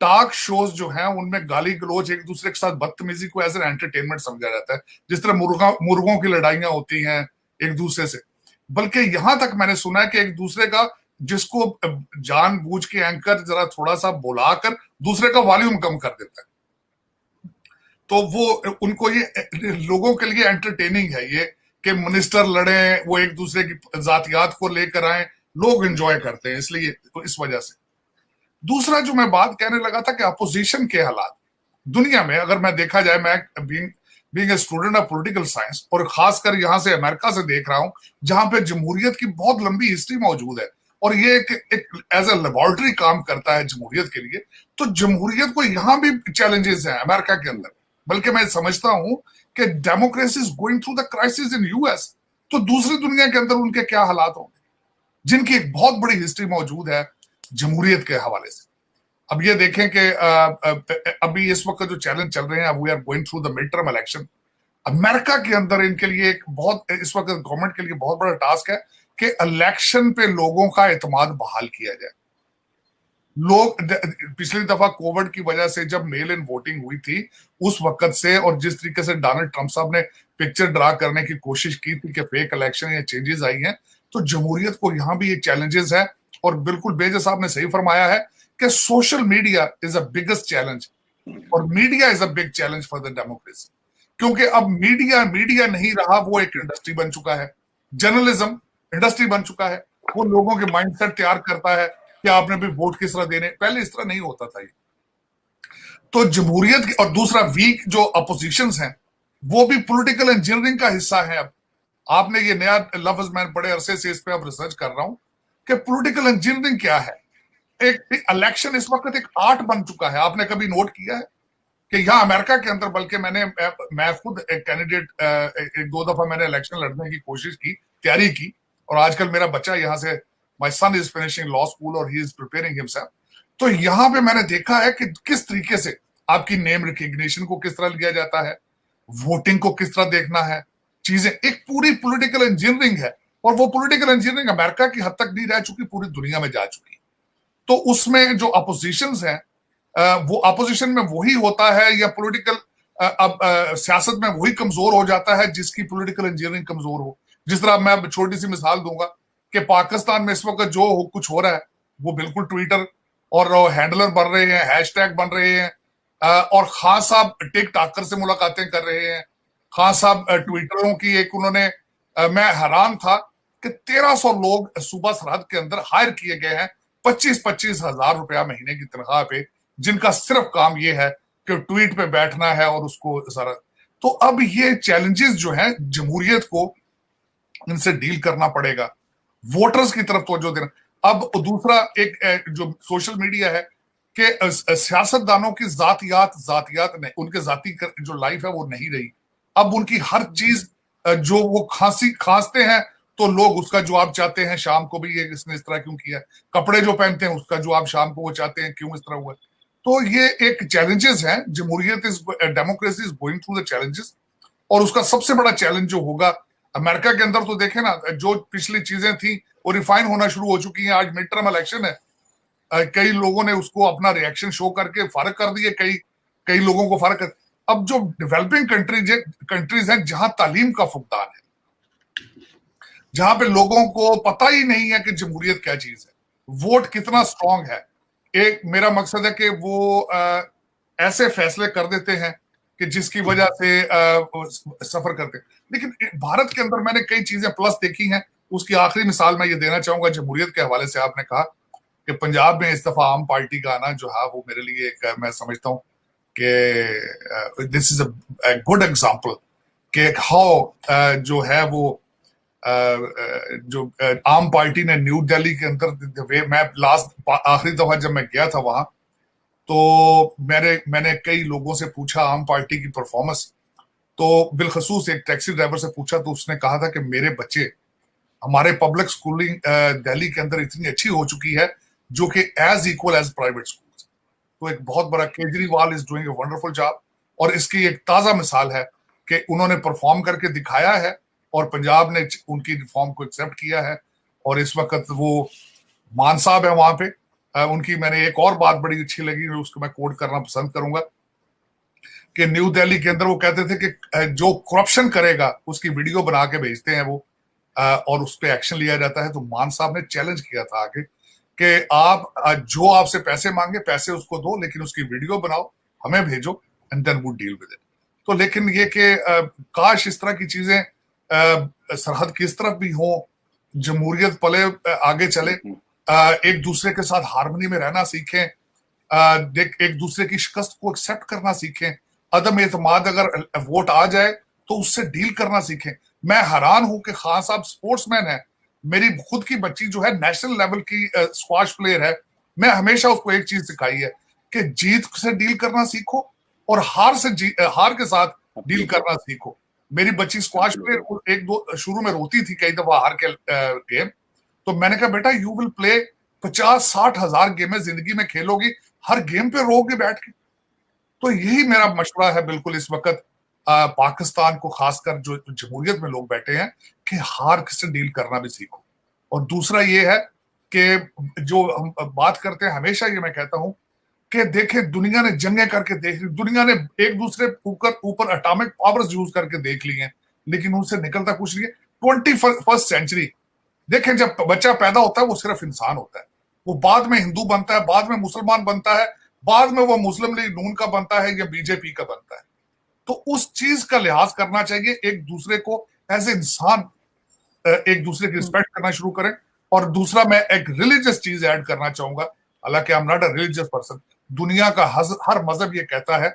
टॉक शोज जो हैं उनमें गाली गलौज, एक दूसरे के साथ बदतमीजी को एज एन एंटरटेनमेंट समझा जाता है, जिस तरह मुर्गों की लड़ाइयां होती हैं एक दूसरे से। बल्कि यहां तक मैंने सुना है कि एक दूसरे का, जिसको जानबूझ के एंकर जरा थोड़ा सा बुलाकर दूसरे का वॉल्यूम कम कर देता है, तो वो उनको ये लोगों के लिए एंटरटेनिंग है ये कि मिनिस्टर लड़े, वो एक दूसरे की जातियात को लेकर आए, लोग एंजॉय करते हैं, इसलिए तो इस वजह से। दूसरा जो मैं बात कहने लगा था कि अपोजिशन के हालात दुनिया में अगर मैं देखा जाए, मैं being a student of political science और खासकर यहां से अमेरिका से देख रहा हूं, जहां पे जमहूरियत की बहुत लंबी हिस्ट्री मौजूद है और ये एक एज ए लेबोरेटरी काम करता है जमहूरियत के लिए। तो जमहूरियत को यहां भी चैलेंजेस हैं अमेरिका के अंदर, बल्कि मैं समझता हूं कि democracy is going through the crisis in US. तो दूसरी दुनिया के अंदर उनके क्या हालात होंगे, जिनकी एक बहुत बड़ी हिस्ट्री मौजूद है जमहूरियत के हवाले से। अब ये देखें कि अभी इस वक्त जो चैलेंज चल रहे हैं, we are going through the mid term election. America के अंदर इनके लिए एक बहुत, इस वक्त गवर्नमेंट के लिए बहुत बड़ा टास्क है कि इलेक्शन पे लोगों का एतमाद बहाल किया जाए। लोग पिछली दफा कोविड की वजह से जब मेल इन वोटिंग हुई थी उस वक्त से, और जिस तरीके से डोनाल्ड ट्रंप साहब ने पिक्चर ड्रा करने की कोशिश की थी कि फेक इलेक्शन या चेंजेस आई हैं, तो जमहूरियत को यहां भी ये चैलेंजेस है। और बिल्कुल बेजा साहब ने सही फरमाया है कि social media is a biggest challenge, और media is a big challenge for the democracy, क्योंकि अब मीडिया नहीं रहा, वो एक इंडस्ट्री बन चुका है, जर्नलिज्म इंडस्ट्री बन चुका है। वो लोगों के माइंडसेट तैयार करता है कि आपने भी वोट किस तरह देने, पहले इस तरह नहीं होता था ये। तो जमहूरियत की, और दूसरा वीक जो अपोजिशंस हैं वो भी पॉलिटिकल इंजीनियरिंग का हिस्सा है। अब आपने ये नया लफ्ज, मैं बड़े अरसे से इस पे अब रिसर्च कर रहा हूं कि पॉलिटिकल इंजीनियरिंग क्या है। एक इलेक्शन इस वक्त एक आर्ट बन चुका है। आपने कभी नोट किया है कि यहाँ अमेरिका के अंदर, बल्कि मैं खुद एक कैंडिडेट, एक दो दफा मैंने इलेक्शन लड़ने की कोशिश की, तैयारी की, और आजकल मेरा बच्चा यहाँ से, my son is finishing law school और ही इज प्रिपेयरिंग हिमसेल्फ। तो यहाँ पे मैंने देखा है कि किस तरीके से आपकी नेम रिकग्निशन को किस तरह लिया जाता है, वोटिंग को किस तरह देखना है, चीजें एक पूरी पॉलिटिकल इंजीनियरिंग है। और वो पॉलिटिकल इंजीनियरिंग अमेरिका की हद तक नहीं रह चुकी, पूरी दुनिया में जा चुकी। तो उसमें जो अपोजिशंस हैं, वो अपोजिशन में वही होता है, या पॉलिटिकल सियासत में वही कमजोर हो जाता है जिसकी पॉलिटिकल इंजीनियरिंग कमजोर हो। जिस तरह मैं छोटी सी मिसाल दूंगा कि पाकिस्तान में इस वक्त जो कुछ हो रहा है वो बिल्कुल ट्विटर और हैंडलर बन रहे हैं, हैशटैग बन रहे हैं, और खान साहब टिक टाकर से मुलाकातें कर रहे हैं। खान साहब ट्विटरों की एक उन्होंने, मैं हैरान था कि 1300 लोग सूबा सरहद के अंदर हायर किए गए हैं 25-25 हजार रुपया महीने की तनख्वाह पे, जिनका सिर्फ काम ये है कि ट्वीट पे बैठना है और उसको सारा। तो अब ये चैलेंजेस जो हैं जमहूरियत को इनसे डील करना पड़ेगा, वोटर्स की तरफ तवज्जो देना। अब दूसरा एक जो सोशल मीडिया है कि सियासतदानों की जातियात नहीं, उनके जाति जो लाइफ है वो नहीं रही। अब उनकी हर चीज जो वो खांसते हैं तो लोग उसका जवाब चाहते हैं, शाम को भी ये इसने इस तरह क्यों किया, कपड़े जो पहनते हैं उसका जवाब शाम को वो चाहते हैं क्यों इस तरह हुआ। तो ये एक चैलेंजेस है, जमहूरियत democracy is going through the challenges. और उसका सबसे बड़ा चैलेंज जो होगा अमेरिका के अंदर, तो देखे ना, जो पिछली चीजें थी वो रिफाइन होना शुरू हो चुकी हैं। आज मिड टर्म इलेक्शन है, कई लोगों ने उसको अपना रिएक्शन शो करके फर्क कर दिए, कई लोगों को फर्क कर। अब जो डेवलपिंग कंट्रीज हैं जहां तालीम का फुकदान है, जहां पे लोगों को पता ही नहीं है कि जमहूरियत क्या चीज है, वोट कितना स्ट्रांग है, एक मेरा मकसद है कि वो ऐसे फैसले कर देते हैं कि जिसकी वजह से सफर करते हैं। लेकिन भारत के अंदर मैंने कई चीजें प्लस देखी हैं। उसकी आखिरी मिसाल मैं ये देना चाहूंगा जमहूरियत के हवाले से। आपने कहा कि पंजाब में इस दफा आम पार्टी का आना जो है वो मेरे लिए एक, मैं समझता हूं कि this is a good example कि हाउ जो है वो जो आम पार्टी ने न्यू दिल्ली के अंदर, मैं लास्ट आखिरी दफा जब मैं गया था वहां, तो मैंने कई लोगों से पूछा आम पार्टी की परफॉर्मेंस। तो बिलखसूस एक टैक्सी ड्राइवर से पूछा तो उसने कहा था कि मेरे बच्चे, हमारे पब्लिक स्कूलिंग दिल्ली के अंदर इतनी अच्छी हो चुकी है जो कि as equal as private school. तो एक बहुत बड़ा, Kejriwal is doing a wonderful job. और इसकी एक ताजा मिसाल है कि उन्होंने परफॉर्म करके दिखाया है और पंजाब ने उनकी रिफॉर्म को एक्सेप्ट किया है। और इस वक्त वो मान साहब है वहां पे, उनकी मैंने एक और बात बड़ी अच्छी लगी, उसको मैं कोट करना पसंद करूंगा कि न्यू दिल्ली के अंदर वो कहते थे कि जो करप्शन करेगा उसकी वीडियो बना के भेजते हैं वो, और उस पर एक्शन लिया जाता है। तो मान साहब ने चैलेंज किया था आगे कि आप जो आपसे पैसे मांगे पैसे उसको दो, लेकिन उसकी वीडियो बनाओ, हमें भेजो, and then would deal with it. तो लेकिन ये कि काश इस तरह की चीजें सरहद की इस तरफ भी हो, जमहूरियत पले आगे चले, एक दूसरे के साथ हार्मनी में रहना सीखें, एक दूसरे की शिकस्त को एक्सेप्ट करना सीखें, अदम एतमाद अगर वोट आ जाए तो उससे डील करना सीखें। मैं हैरान हूं कि खान साहब स्पोर्ट्समैन है, मेरी खुद की बच्ची जो है नेशनल लेवल की स्क्वाश प्लेयर है। मैं हमेशा उसको एक चीज सिखाई है कि जीत से डील करना सीखो और हार के साथ डील करना सीखो। मेरी बच्ची स्क्वाश प्लेयर एक दो शुरू में रोती थी कई दफा हार के गेम, तो मैंने कहा बेटा यू विल प्ले 50-60 हजार गेमें जिंदगी में खेलोगी, हर गेम पे रोगे बैठ के। तो यही मेरा मशवरा है बिल्कुल इस वक्त पाकिस्तान को, खासकर जो जमहूरियत में लोग बैठे हैं, कि हार से डील करना भी सीखो। और दूसरा ये है कि जो हम बात करते हैं हमेशा, ये मैं कहता हूं कि देखें दुनिया ने जंगें करके देख ली, दुनिया ने एक दूसरे ऊपर एटॉमिक पावर्स यूज करके देख ली हैं, लेकिन उनसे निकलता कुछ नहीं है। 21st सेंचुरी देखें, जब बच्चा पैदा होता है वो सिर्फ इंसान होता है, वो बाद में हिंदू बनता है, बाद में मुसलमान बनता है, बाद में वो मुस्लिम लीग नून का बनता है या बीजेपी का बनता है। तो उस चीज का लिहाज करना चाहिए, एक दूसरे को एज ए इंसान एक दूसरे की रिस्पेक्ट करना शुरू करें। और दूसरा मैं एक रिलीजियस चीज ऐड करना चाहूंगा, हालांकि I am not a religious person. दुनिया का हर मजहब ये कहता है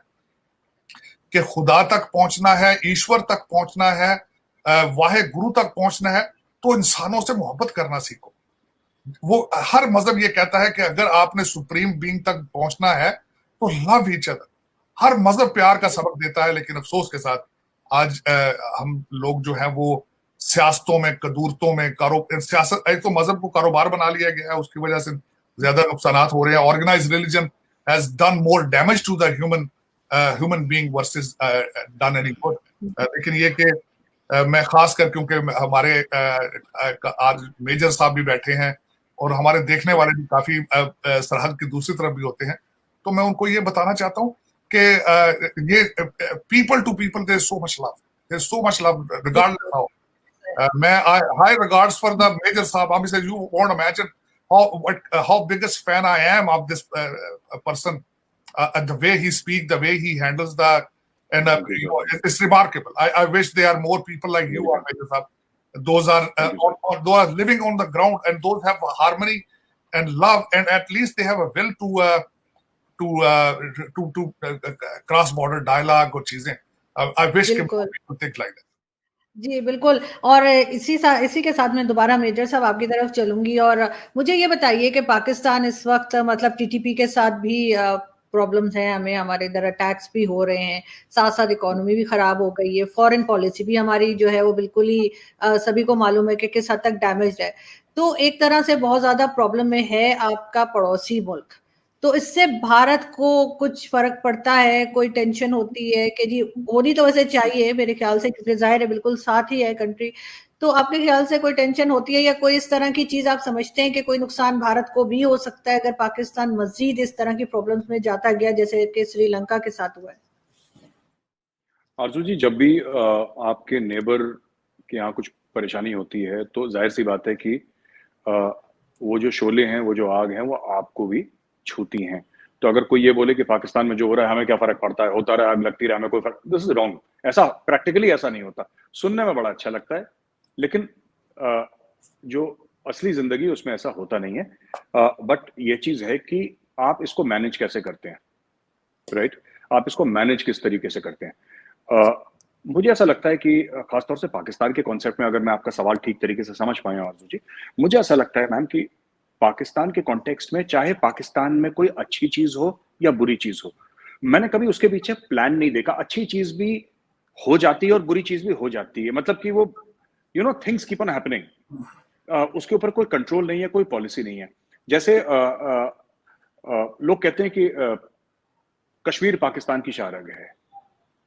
कि खुदा तक पहुंचना है, ईश्वर तक पहुंचना है, वाहे गुरु तक पहुंचना है, तो इंसानों से मोहब्बत करना सीखो। वो हर मजहब ये कहता है कि अगर आपने सुप्रीम बीइंग तक पहुंचना है तो लव ईच अदर। हर मजहब प्यार का सबक देता है, लेकिन अफसोस के साथ आज हम लोग जो है वो सियासतों में, कदूरतों में, सियासत, एक तो मजहब को कारोबार बना लिया गया है, उसकी वजह से ज्यादा नुकसान हो रहे हैं। Organised religion has done more damage to the human being versus done any good. लेकिन ये कि मैं खास कर, क्योंकि हमारे आज मेजर साहब भी बैठे हैं और हमारे देखने वाले भी काफी सरहद की दूसरी तरफ भी होते हैं, तो मैं उनको ये बताना चाहता हूँ कि ये people to people there is so much love regardless how. मैं high regards for the Major Saab. Obviously, you won't imagine how biggest fan I am of this person, and the way he speaks, the way he handles and it's remarkable. I wish there are more people like you, Major Saab. Those are or those are living on the ground, and those have harmony and love, and at least they have a will to cross border dialogue or cheezeं. I wish people think like that. जी, बिल्कुल। और इसी के साथ मैं दोबारा major साहब आपकी तरफ चलूँगी, और मुझे ये बताइए कि पाकिस्तान इस वक़्त मतलब टीटीपी के साथ भी प्रॉब्लम्स हैं हमें, हमारे इधर अटैक्स भी हो रहे हैं, साथ-साथ इकोनॉमी भी ख़राब हो गई है, फ़ॉरेन पॉलिसी भी हमारी जो है वो बिल्कुल ही सभी को मालूम है कि किस हद तक डैमेज्ड है। तो एक तरह से बहुत ज़्यादा प्रॉब्लम में है आपका पड़ोसी मुल्क। तो इससे भारत को कुछ फ़र्क पड़ता है, कोई टेंशन होती है कि जी होनी तो वैसे चाहिए मेरे ख़्याल से, क्योंकि ज़ाहिर है बिल्कुल साथ ही है कंट्री। तो आपके ख़्याल से कोई टेंशन होती है या कोई इस तरह की चीज़ आप समझते हैं कि कोई नुकसान भारत को भी हो सकता है अगर पाकिस्तान मज़ीद इस तरह की प्रॉब्लम्स में जाता गया जैसे कि श्रीलंका के साथ हुआ है? आरजू जी, जब भी आपके नेबर के यहाँ कुछ परेशानी होती है तो जाहिर सी बात है कि अ, वो जो शोले हैं, वो जो आग है, वो आपको भी छूती हैं। तो अगर कोई ये बोले कि पाकिस्तान में जो हो रहा है हमें क्या फर्क पड़ता है, होता रहा, आग लगती रहे, हमें कोई फर्क, दिस इज रॉन्ग। ऐसा प्रैक्टिकली ऐसा नहीं होता। सुनने में बड़ा अच्छा लगता है, लेकिन अ, जो असली जिंदगी उसमें ऐसा होता नहीं है। बट ये चीज है कि आप इसको मैनेज कैसे करते हैं, राइट? आप इसको मैनेज किस तरीके से करते हैं। मुझे ऐसा लगता है कि खासतौर से पाकिस्तान के कॉन्सेप्ट में, अगर मैं आपका सवाल ठीक तरीके से समझ पाया आरजू जी, मुझे ऐसा लगता है मैम कि पाकिस्तान के कॉन्टेक्स्ट में, चाहे पाकिस्तान में कोई अच्छी चीज हो या बुरी चीज हो, मैंने कभी उसके पीछे प्लान नहीं देखा। अच्छी चीज भी हो जाती है और बुरी चीज भी हो जाती है, मतलब कि वो थिंग्स कीप ऑन हैपनिंग। उसके ऊपर कोई कंट्रोल नहीं है, कोई पॉलिसी नहीं है। जैसे लोग कहते हैं कि कश्मीर पाकिस्तान की शाहरग है,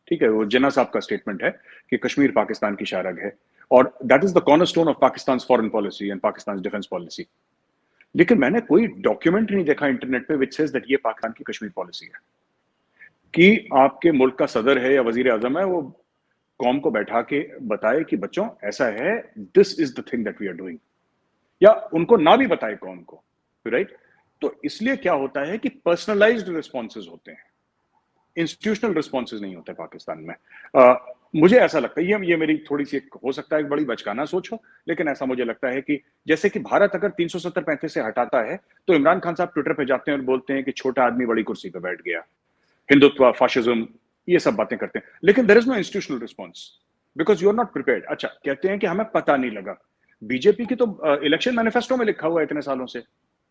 ठीक है, वो जिन्ना साहब का स्टेटमेंट है कि कश्मीर पाकिस्तान की शाहरग है, और that is the cornerstone of Pakistan foreign policy and Pakistan defence policy. लेकिन मैंने कोई डॉक्यूमेंट नहीं देखा इंटरनेट पे विच सेज दैट ये पाकिस्तान की कश्मीर पॉलिसी है, कि आपके मुल्क का सदर है या वजीर आजम है, वो कौम को बैठा के बताए कि बच्चों ऐसा है, this is the thing that we are doing, या उनको ना भी बताए कौम को, राइट? तो इसलिए क्या होता है कि पर्सनलाइज्ड रिस्पॉन्सेज होते हैं, इंस्टीट्यूशनल रिस्पॉन्सेज नहीं होते पाकिस्तान में। मुझे ऐसा लगता है, ये मेरी थोड़ी सी हो सकता है एक बड़ी बचकाना सोच हो, लेकिन ऐसा मुझे लगता है कि जैसे कि भारत अगर 370-35 से हटाता है, तो इमरान खान साहब ट्विटर पे जाते हैं और बोलते हैं कि छोटा आदमी बड़ी कुर्सी पे बैठ गया, हिंदुत्व, फाशिज्म, ये सब बातें करते हैं, लेकिन there is no institutional response because you are not prepared. अच्छा, कहते हैं कि हमें पता नहीं लगा। बीजेपी की तो इलेक्शन मैनिफेस्टो में लिखा हुआ है इतने सालों से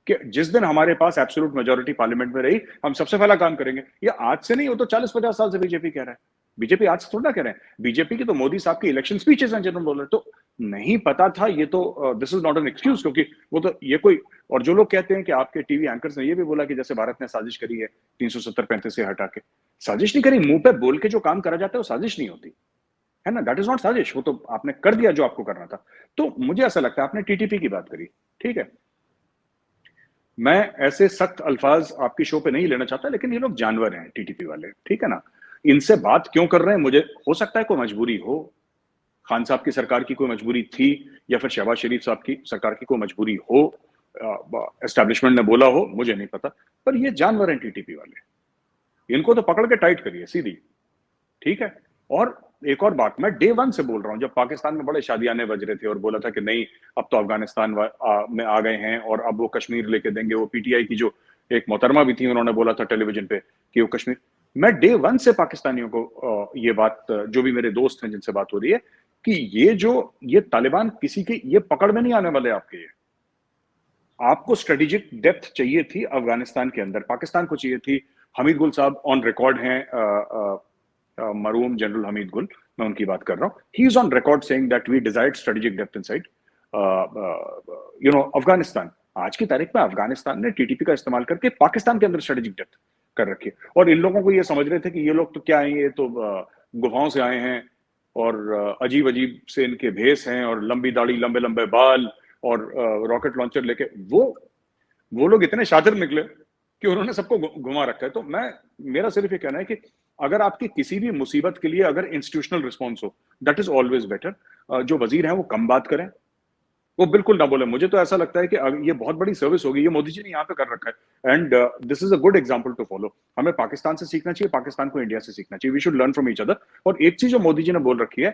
कि जिस दिन हमारे पास एब्सोल्यूट मेजोरिटी पार्लियामेंट में रही, हम सबसे पहला काम करेंगे। ये आज से नहीं, वो तो 40-50 साल से बीजेपी कह रहा है। बीजेपी आज से थोड़ा कह रहे हैं, बीजेपी की तो मोदी साहब की इलेक्शन स्पीचेस हैं जिन्होंने बोल रहे, तो नहीं पता था ये तो this is not an excuse, क्योंकि वो तो ये कोई, और जो लोग कहते हैं कि आपके टीवी एंकर्स ने ये भी बोला कि जैसे भारत ने साजिश करी है 370-35 से हटा के, साजिश नहीं करी। मुंह पे बोल के जो काम करा जाता है वो साजिश नहीं होती है ना, दैट इज नॉट साजिश, वो तो आपने कर दिया जो आपको करना था। तो मुझे ऐसा लगता है, आपने टीटीपी की बात करी, ठीक है, मैं ऐसे सख्त अल्फाज आपकी शो पे नहीं लेना चाहता, लेकिन ये लोग जानवर हैं टीटीपी वाले, ठीक है ना। इनसे बात क्यों कर रहे हैं, मुझे हो सकता है कोई मजबूरी हो, खान साहब की सरकार की कोई मजबूरी थी, या फिर शहबाज शरीफ साहब की सरकार की कोई मजबूरी हो, एस्टैब्लिशमेंट ने बोला हो, मुझे नहीं पता। पर ये जानवर हैं टीटीपी वाले, इनको तो पकड़ के टाइट करिए सीधी, ठीक है। और एक और बात, मैं डे वन से बोल रहा हूं, जब पाकिस्तान में बड़े शादियाने बज रहे थे और बोला था कि नहीं अब तो अफगानिस्तान में आ गए हैं और अब वो कश्मीर लेके देंगे, वो पीटीआई की जो एक मोहतरमा भी थी, उन्होंने बोला था टेलीविजन पे कि वो कश्मीर, मैं डे वन से पाकिस्तानियों को ये बात, जो भी मेरे दोस्त हैं जिनसे बात हो रही है, कि ये तालिबान किसी की ये पकड़ में नहीं आने वाले आपके। ये आपको स्ट्रेटेजिक डेप्थ चाहिए थी अफगानिस्तान के अंदर, पाकिस्तान को चाहिए थी। हमीद गुल साहब ऑन रिकॉर्ड हैं, मरूम जनरल हमीद गुल, मैं उनकी बात कर रहा हूँ, he is on record saying that we desired strategic depth inside Afghanistan. आज की तारीख में अफगानिस्तान ने टीटीपी का इस्तेमाल करके पाकिस्तान के अंदर स्ट्रेटेजिक डेप्थ कर रखी है, और इन लोगों को ये समझ रहे थे कि ये लोग तो क्या है, ये तो गुफाओं से आए हैं और अजीब अजीब से इनके भेस हैं और लंबी दाढ़ी, लंबे लंबे बाल और रॉकेट लॉन्चर लेके वो लोग इतने शातिर निकले कि उन्होंने सबको घुमा रखा है। तो मेरा सिर्फ ये कहना है कि अगर आपकी किसी भी मुसीबत के लिए अगर इंस्टीट्यूशनल रिस्पॉन्स हो, दैट इज ऑलवेज बेटर। जो वजीर हैं वो कम बात करें, वो बिल्कुल ना बोले। मुझे तो ऐसा लगता है कि ये बहुत बड़ी सर्विस होगी, ये मोदी जी ने यहाँ पे कर रखा है, and this is a good example to follow. हमें पाकिस्तान से सीखना चाहिए, पाकिस्तान को इंडिया से सीखना चाहिए, we should learn from each other. और एक चीज जो मोदी जी ने बोल रखी है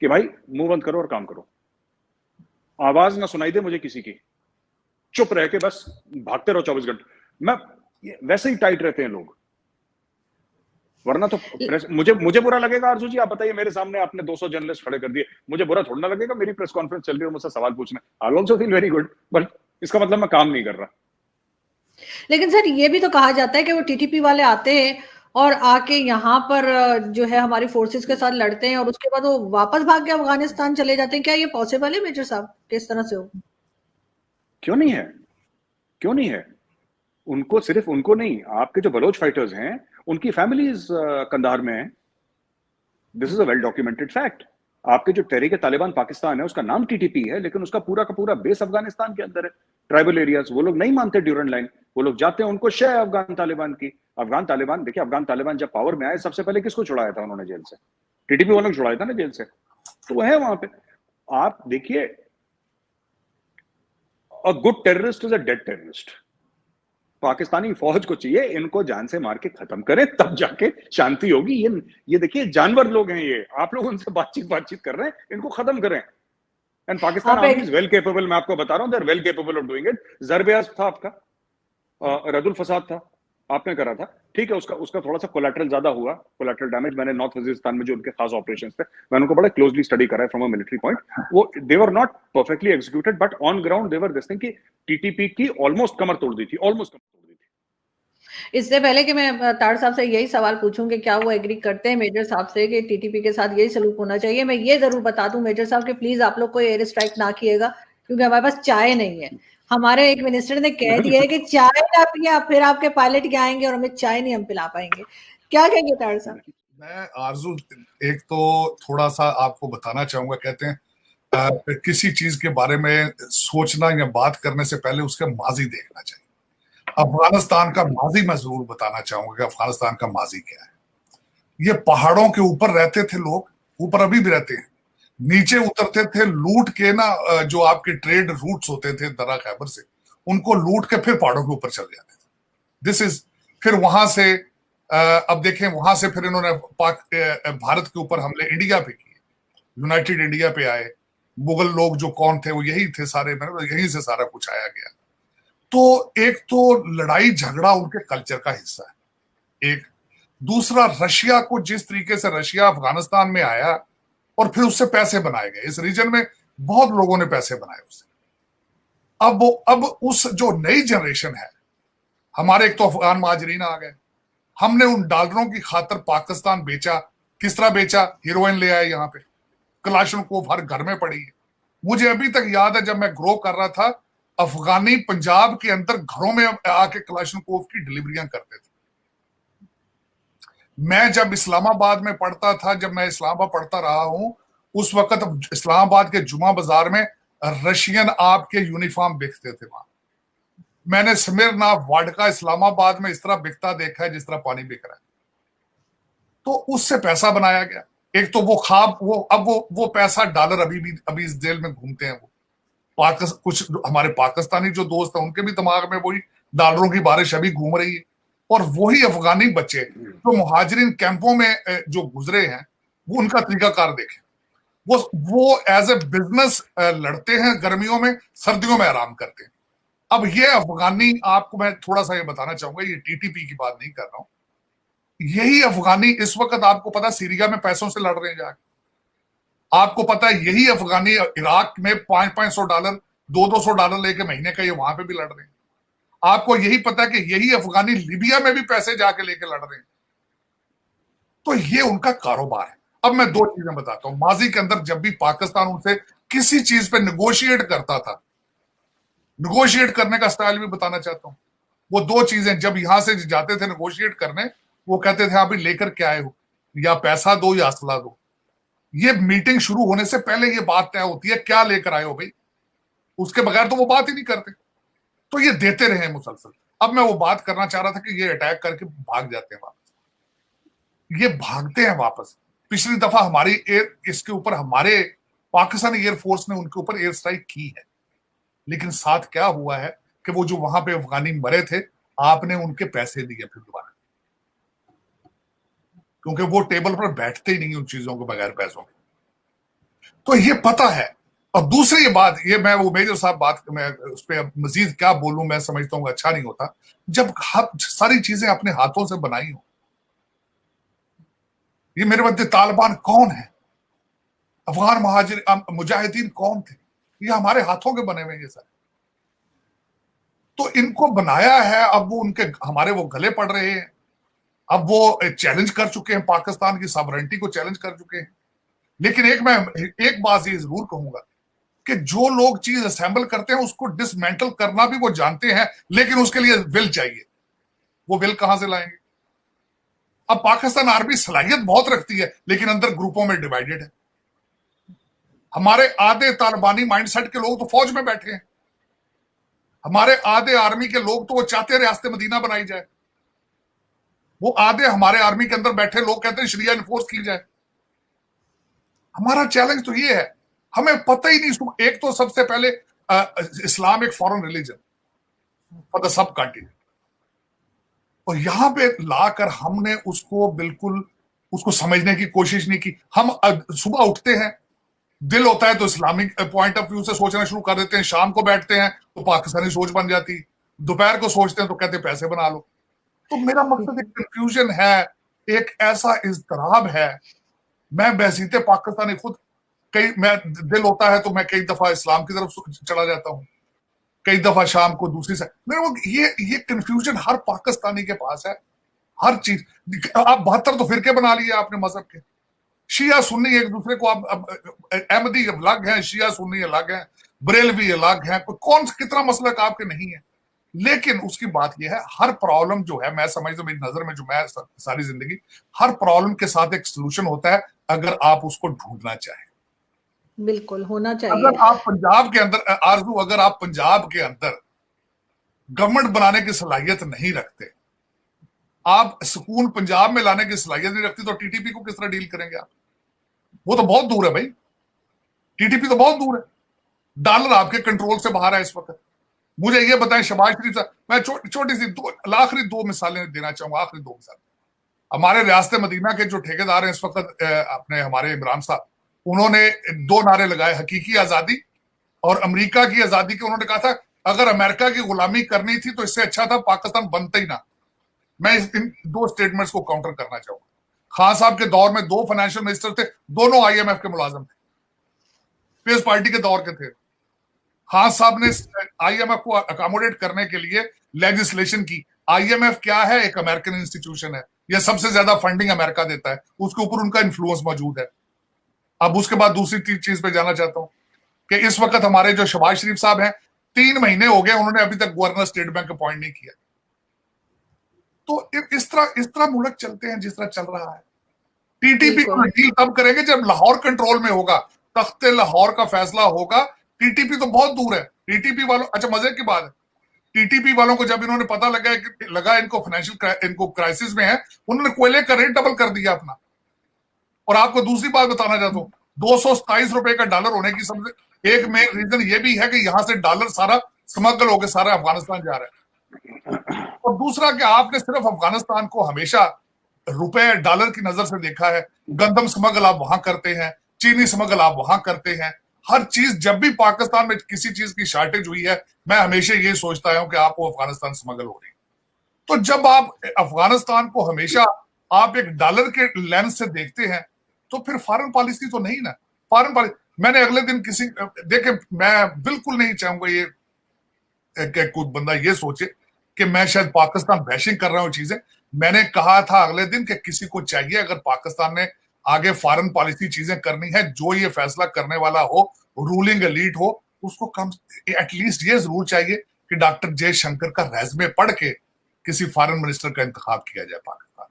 कि भाई मुंह बंद करो और काम करो, आवाज ना सुनाई दे मुझे किसी की, चुप रह के बस भागते रहो 24 घंटे। वैसे ही टाइट रहते हैं लोग, वरना तो प्रेस, मुझे बुरा लगेगा आरजू जी, आप बताइए, मेरे सामने आपने 200 जर्नलिस्ट खड़े कर दिए, मुझे बुरा थोड़ा ना लगेगा, मेरी प्रेस कॉन्फ्रेंस चल रही है, मुझसे सवाल पूछना, I also feel very good, but इसका मतलब मैं काम नहीं कर रहा। लेकिन सर ये भी तो कहा जाता है कि वो टीटीपी वाले आते हैं और आके यहाँ पर जो है हमारी फोर्सेस के साथ लड़ते हैं और उसके बाद वो वापस भाग के अफगानिस्तान चले जाते हैं। क्या ये पॉसिबल है मेजर साहब, किस तरह से हो? क्यों नहीं है, क्यों नहीं है? उनको, सिर्फ उनको नहीं, आपके जो बलोच फाइटर्स हैं उनकी फैमिलीज कंधार में है। This is a well documented fact. आपके जो तहरीक तालिबान पाकिस्तान है उसका नाम टीटीपी है, लेकिन उसका पूरा का पूरा बेस अफगानिस्तान के अंदर है, ट्राइबल एरियाज। वो लोग नहीं मानते ड्यूरेंट लाइन, वो लोग जाते हैं, उनको शय अफगान तालिबान की। अफगान तालिबान, देखिए अफगान तालिबान जब पावर में आए सबसे पहले किसको छुड़ाया था उन्होंने जेल से? टीटीपी वालों को छुड़ाया था ना जेल से, तो वो है वहां पे। आप देखिए, a good terrorist is a dead terrorist. Pakistani फौज को चाहिए इनको जान से मार के खत्म करें, तब जाके शांति होगी। ये देखिए जानवर लोग हैं ये, आप लोग उनसे बातचीत कर रहे हैं, इनको खत्म करें। And Pakistan army is well capable, मैं आपको बता रहा हूं, they are well capable of doing it. जरबेयाज था आपका, रदुल फसाद था, आपने करा था, ठीक है, उसका थोड़ा सा कोलैटरल ज्यादा हुआ, कोलैटरल डैमेज। मैंने नॉर्थ वजीरिस्तान में जो उनके खास ऑपरेशंस थे, मैंने उनको बड़ा क्लोजली स्टडी करा है फ्रॉम अ मिलिट्री पॉइंट। वो they were not perfectly executed, but on ground they were this thing कि टीटीपी की ऑलमोस्ट कमर तोड़ दी थी, ऑलमोस्ट कमर तोड़ दी थी। इससे पहले कि मैं तार साहब से यही सवाल पूछूं कि क्या वो एग्री करते हैं मेजर साहब से कि टीटीपी के साथ यही सलूक होना चाहिए, मैं ये जरूर बता दूं मेजर साहब कि प्लीज आप लोग कोई एयर स्ट्राइक ना किएगा, क्योंकि हमारे पास चाय नहीं है। हमारे एक मिनिस्टर ने कह दिया है कि चाय ना पिए फिर आपके पायलट क्या आएंगे और हमें चाय नहीं हम पिला पाएंगे। क्या कहेंगे तार साहब? मैं आरजू एक तो थोड़ा सा आपको बताना चाहूंगा, कहते हैं किसी चीज के बारे में सोचना या बात करने से पहले उसका माजी देखना चाहिए। अफगानिस्तान का माजी मैं जरूर बताना चाहूंगा कि अफगानिस्तान का माजी क्या है। ये पहाड़ों के ऊपर रहते थे लोग, ऊपर अभी भी रहते हैं, नीचे उतरते थे लूट के ना, जो आपके ट्रेड रूट्स होते थे दर्रा खैबर से, उनको लूट के फिर पहाड़ों के ऊपर चले जाते थे। दिस इज, फिर वहां से अब देखें, वहां से फिर इन्होंने भारत के ऊपर हमले इंडिया पे किए, यूनाइटेड इंडिया पे आए। मुगल लोग जो कौन थे वो यही थे सारे, यहीं से सारा कुछ आया गया। तो एक तो लड़ाई झगड़ा उनके कल्चर का हिस्सा है। एक दूसरा, रशिया को जिस तरीके से रशिया अफगानिस्तान में आया और फिर उससे पैसे बनाए गए, इस रीजन में बहुत लोगों ने पैसे बनाए उससे। अब उस जो नई जनरेशन है, हमारे एक तो अफगान महाजरीन आ गए, हमने उन डॉलरों की खातर पाकिस्तान बेचा। किस तरह बेचा? हीरोइन ले आए यहाँ पे, कलाशनकोव हर घर में पड़ी है। मुझे अभी तक याद है जब मैं ग्रो कर रहा था, अफगानी पंजाब के अंदर घरों में आके कलाशनकोव की डिलीवरियां करते थे। मैं जब इस्लामाबाद में पढ़ता था, जब मैं इस्लामाबाद पढ़ता रहा हूं, उस वक्त इस्लामाबाद के जुमा बाजार में रशियन आपके यूनिफॉर्म बिकते थे। वहां मैंने स्मिर्ना वाडका इस्लामाबाद में इस तरह बिकता देखा है जिस तरह पानी बिक रहा है। तो उससे पैसा बनाया गया। एक तो वो खाब, वो पैसा डॉलर अभी इस जेल में घूमते हैं। वो कुछ हमारे पाकिस्तानी जो दोस्त हैं उनके भी दिमाग में वही डॉलरों की बारिश अभी घूम रही है। और वही अफगानी बच्चे जो मुहाजिरिन कैंपों में जो गुजरे हैं, वो उनका तरीकाकार देखें। वो एज ए बिजनेस लड़ते हैं गर्मियों में, सर्दियों में आराम करते हैं। अब ये अफगानी, आपको मैं थोड़ा सा ये बताना चाहूंगा, ये टीटीपी की बात नहीं कर रहा हूं, यही अफगानी इस वक्त आपको पता सीरिया में पैसों से लड़ रहे हैं जाके। आपको पता है यही अफगानी इराक में $500 $200 लेके महीने का ये वहां पे भी लड़ रहे हैं। आपको यही पता है कि यही अफगानी लिबिया में भी पैसे जाके लेके लड़ रहे हैं। तो ये उनका कारोबार है। अब मैं दो चीजें बताता हूं। माजी के अंदर जब भी पाकिस्तान उनसे किसी चीज पे निगोशिएट करता था, निगोशिएट करने का स्टाइल भी बताना चाहता हूं। वो दो चीजें, जब यहां से जाते थे निगोशिएट करने, वो कहते थे अभी लेकर के आए हो, या पैसा दो या असला दो। ये मीटिंग शुरू होने से पहले ये बात तय होती है, क्या लेकर आए हो भाई, उसके बगैर तो वो बात ही नहीं करते। तो ये देते रहे मुसलसल। अब मैं वो बात करना चाह रहा था कि ये अटैक करके भाग जाते हैं वापस, ये भागते हैं वापस। पिछली दफा हमारी इसके ऊपर हमारे पाकिस्तानी एयरफोर्स ने उनके ऊपर एयर स्ट्राइक की है, लेकिन साथ क्या हुआ है कि वो जो वहां पे अफगानी मरे थे, आपने उनके पैसे दिए फिर दोबारा, क्योंकि वो टेबल पर बैठते ही नहीं उन चीजों के बगैर पैसों के। तो ये पता है। और दूसरी ये बात, ये मैं वो मेजर साहब बात, मैं उस पर मजीद क्या बोलूं, मैं समझता हूँ अच्छा नहीं होता। जब सारी चीजें अपने हाथों से बनाई हो, ये मेरे मध्य तालिबान कौन है, अफगान मुजाहिदीन कौन थे, ये हमारे हाथों के बने हुए ये सर। तो इनको बनाया है, अब वो उनके हमारे वो गले पड़ रहे हैं, अब वो चैलेंज कर चुके हैं, पाकिस्तान की सॉवरेनिटी को चैलेंज कर चुके हैं। लेकिन एक बात ये जरूर कहूंगा कि जो लोग चीज असेंबल करते हैं उसको डिसमेंटल करना भी वो जानते हैं, लेकिन उसके लिए विल चाहिए। वो विल कहां से लाएंगे? अब पाकिस्तान आर्मी सलाहियत बहुत रखती है, लेकिन अंदर ग्रुपों में डिवाइडेड है। हमारे आधे तालिबानी माइंडसेट के लोग तो फौज में बैठे हैं, हमारे आधे आर्मी के लोग तो वो चाहते हैं रियासत मदीना बनाई जाए, वो आधे हमारे आर्मी के अंदर बैठे लोग कहते हैं शरिया इन्फोर्स की जाए। हमारा चैलेंज तो ये है, हमें पता ही नहीं। एक तो सबसे पहले इस्लाम एक foreign religion for the sub continent, और यहां पे लाकर हमने उसको बिल्कुल उसको समझने की कोशिश नहीं की। हम सुबह उठते हैं, दिल होता है तो इस्लामिक पॉइंट ऑफ व्यू से सोचना शुरू कर देते हैं, शाम को बैठते हैं तो पाकिस्तानी सोच बन जाती, दोपहर को सोचते हैं तो कहते हैं पैसे बना लो। तो मेरा मकसद एक कंफ्यूजन है, एक ऐसा इज़्तिराब है। मैं बहसीते पाकिस्तानी खुद मैं दिल होता है तो मैं कई दफा इस्लाम की तरफ चला जाता हूं, कई दफा शाम को दूसरी साइड। मेरे को ये कंफ्यूजन हर पाकिस्तानी के पास है, हर चीज। आप 72 तो फिरके बना लिए आपने मजहब के, शिया सुन्नी एक दूसरे को, आप अहमदी अलग हैं, शिया सुन्नी अलग हैं, बरेलवी अलग हैं, कौन कितना मसलक आपके नहीं है। लेकिन उसकी बात यह है, हर प्रॉब्लम जो है, मैं समझता हूं मेरी नजर में, जो मैं सारी जिंदगी, हर प्रॉब्लम के साथ एक सोल्यूशन होता है अगर आप उसको ढूंढना चाहें। बिल्कुल होना चाहिए। अगर आप पंजाब के अंदर आरजू, अगर आप पंजाब के अंदर गवर्नमेंट बनाने की सलाहियत नहीं रखते, आप सुकून पंजाब में लाने की सलाहियत नहीं रखती, तो टीटीपी को किस तरह डील करेंगे आप? वो तो बहुत दूर है भाई, टीटीपी तो बहुत दूर है, डॉलर आपके कंट्रोल से बाहर है इस वक्त। मुझे ये बताएं शहबाज शरीफ साहब, मैं छोटी सी आखिरी दो मिसालें देना चाहूंगा, आखिरी दो मिसाल। हमारे रियासत मदीना के जो ठेकेदार हैं इस वक्त, अपने हमारे इमरान साहब, उन्होंने दो नारे लगाए, हकीकी आजादी और अमेरिका की आजादी के। उन्होंने कहा था अगर अमेरिका की गुलामी करनी थी तो इससे अच्छा था पाकिस्तान बनता ही ना। मैं इन दो स्टेटमेंट्स को काउंटर करना चाहूंगा। खान साहब के दौर में दो फाइनेंशियल मिनिस्टर थे, दोनों आईएमएफ के मुलाजिम थे, पीपल्स पार्टी के दौर के थे। खान साहब ने आईएमएफ को अकोमोडेट करने के लिए लेजिस्लेशन की। आईएमएफ क्या है? एक अमेरिकन इंस्टीट्यूशन है, यह सबसे ज्यादा फंडिंग अमेरिका देता है, उसके ऊपर उनका इन्फ्लुएंस मौजूद है। अब उसके बाद दूसरी चीज पे जाना चाहता हूं कि इस वक्त हमारे जो शहबाज शरीफ साहब हैं, 3 महीने हो गए, उन्होंने अभी तक गवर्नर स्टेट बैंक अपॉइंट नहीं किया। तो इस तरह मुल्क चलते हैं जिस तरह चल रहा है। टीटीपी को डील तब करेंगे जब लाहौर कंट्रोल में होगा, तख्ते लाहौर का फैसला होगा। टीटीपी तो बहुत दूर है। टीटीपी वालों, अच्छा मजे की बात है, टीटीपी वालों को जब इन्होंने पता लगा इनको फाइनेंशियल इनको क्राइसिस में है, उन्होंने कोयले का रेट डबल कर दिया अपना। और आपको दूसरी बात बताना चाहता हूं, 227 रुपए का डॉलर होने की सबसे एक मेन रीजन ये भी है कि यहां से डॉलर सारा स्मगल होकर सारा अफगानिस्तान जा रहा है। और दूसरा कि आपने सिर्फ अफगानिस्तान को हमेशा रुपए डॉलर की नजर से देखा है। गंदम स्मगल आप वहां करते हैं, चीनी स्मगल आप वहां करते हैं। हर चीज, जब भी पाकिस्तान में किसी चीज की शॉर्टेज हुई है, मैं हमेशा ये सोचता हूं कि आपको अफगानिस्तान स्मगल हो रही है। तो जब आप अफगानिस्तान को हमेशा आप एक डॉलर के लेंस से देखते हैं, तो फिर फॉरेन पॉलिसी तो नहीं ना। फॉरेन पॉलिसी, मैंने अगले दिन देखे, मैं बिल्कुल नहीं चाहूंगा ये कोई बंदा ये सोचे कि मैं शायद पाकिस्तान बैशिंग कर रहा हूं चीजें। मैंने कहा था अगले दिन कि किसी को चाहिए, अगर पाकिस्तान ने आगे फॉरेन पॉलिसी चीजें करनी है, जो ये फैसला करने वाला हो, रूलिंग एलीट हो, उसको कम एटलीस्ट ये जरूर चाहिए कि डॉक्टर जयशंकर का रेज़्मे पढ़ के किसी फॉरेन मिनिस्टर का इंतखाब किया जाए पाकिस्तान।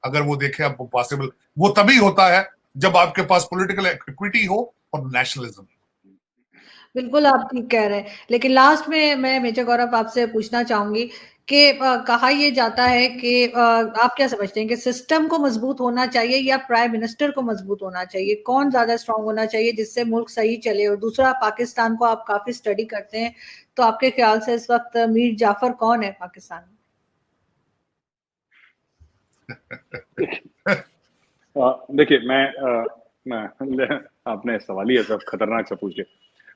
अगर वो देखे अब पॉसिबल, वो तभी होता है जब आपके पास पॉलिटिकल इक्विटी हो और नेशनलिज्म। बिल्कुल आप ठीक कह रहे हैं। लेकिन लास्ट में मैं मेजर गौरव आपसे पूछना चाहूंगी कि कहा यह जाता है कि आप क्या समझते हैं कि सिस्टम को मजबूत होना चाहिए या प्राइम मिनिस्टर को मजबूत होना चाहिए? कौन ज्यादा स्ट्रांग होना चाहिए जिससे मुल्क सही चले? और दूसरा, पाकिस्तान को आप काफी स्टडी करते हैं, तो आपके ख्याल से इस वक्त मीर जाफर कौन है पाकिस्तान में? देखिए, मैं आपने सवाल ही ऐसा खतरनाक सा पूछ लिया।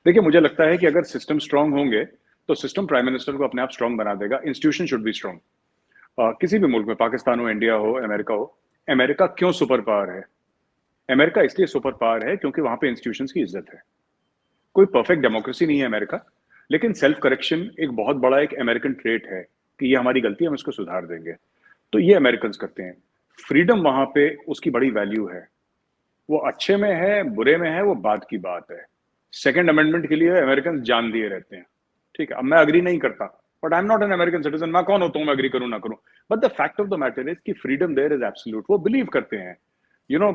देखिए, मुझे लगता है कि अगर सिस्टम स्ट्रांग होंगे तो सिस्टम प्राइम मिनिस्टर को अपने आप स्ट्रांग बना देगा। Institution should be strong. किसी भी मुल्क में, पाकिस्तान हो, इंडिया हो, अमेरिका हो, अमेरिका क्यों सुपर पावर है? अमेरिका इसलिए सुपर पावर है क्योंकि वहां पे इंस्टीट्यूशंस की इज्जत है। कोई परफेक्ट डेमोक्रेसी नहीं है अमेरिका, लेकिन सेल्फ करेक्शन एक बहुत बड़ा एक अमेरिकन ट्रेट है कि ये हमारी गलती है, हम इसको सुधार देंगे। तो ये अमेरिकन करते हैं। फ्रीडम वहां पे उसकी बड़ी वैल्यू है। वो अच्छे में है, बुरे में है, वो बात की बात है। सेकेंड अमेंडमेंट के लिए अमेरिकन जान दिए रहते हैं। ठीक है, अब मैं अग्री नहीं करता, but I am not an American citizen. मैं कौन होता हूँ मैं अग्री करूँ ना करूँ? But the fact of the matter is कि फ्रीडम देयर इज एब्सोल्यूट। वो बिलीव करते हैं, यू नो,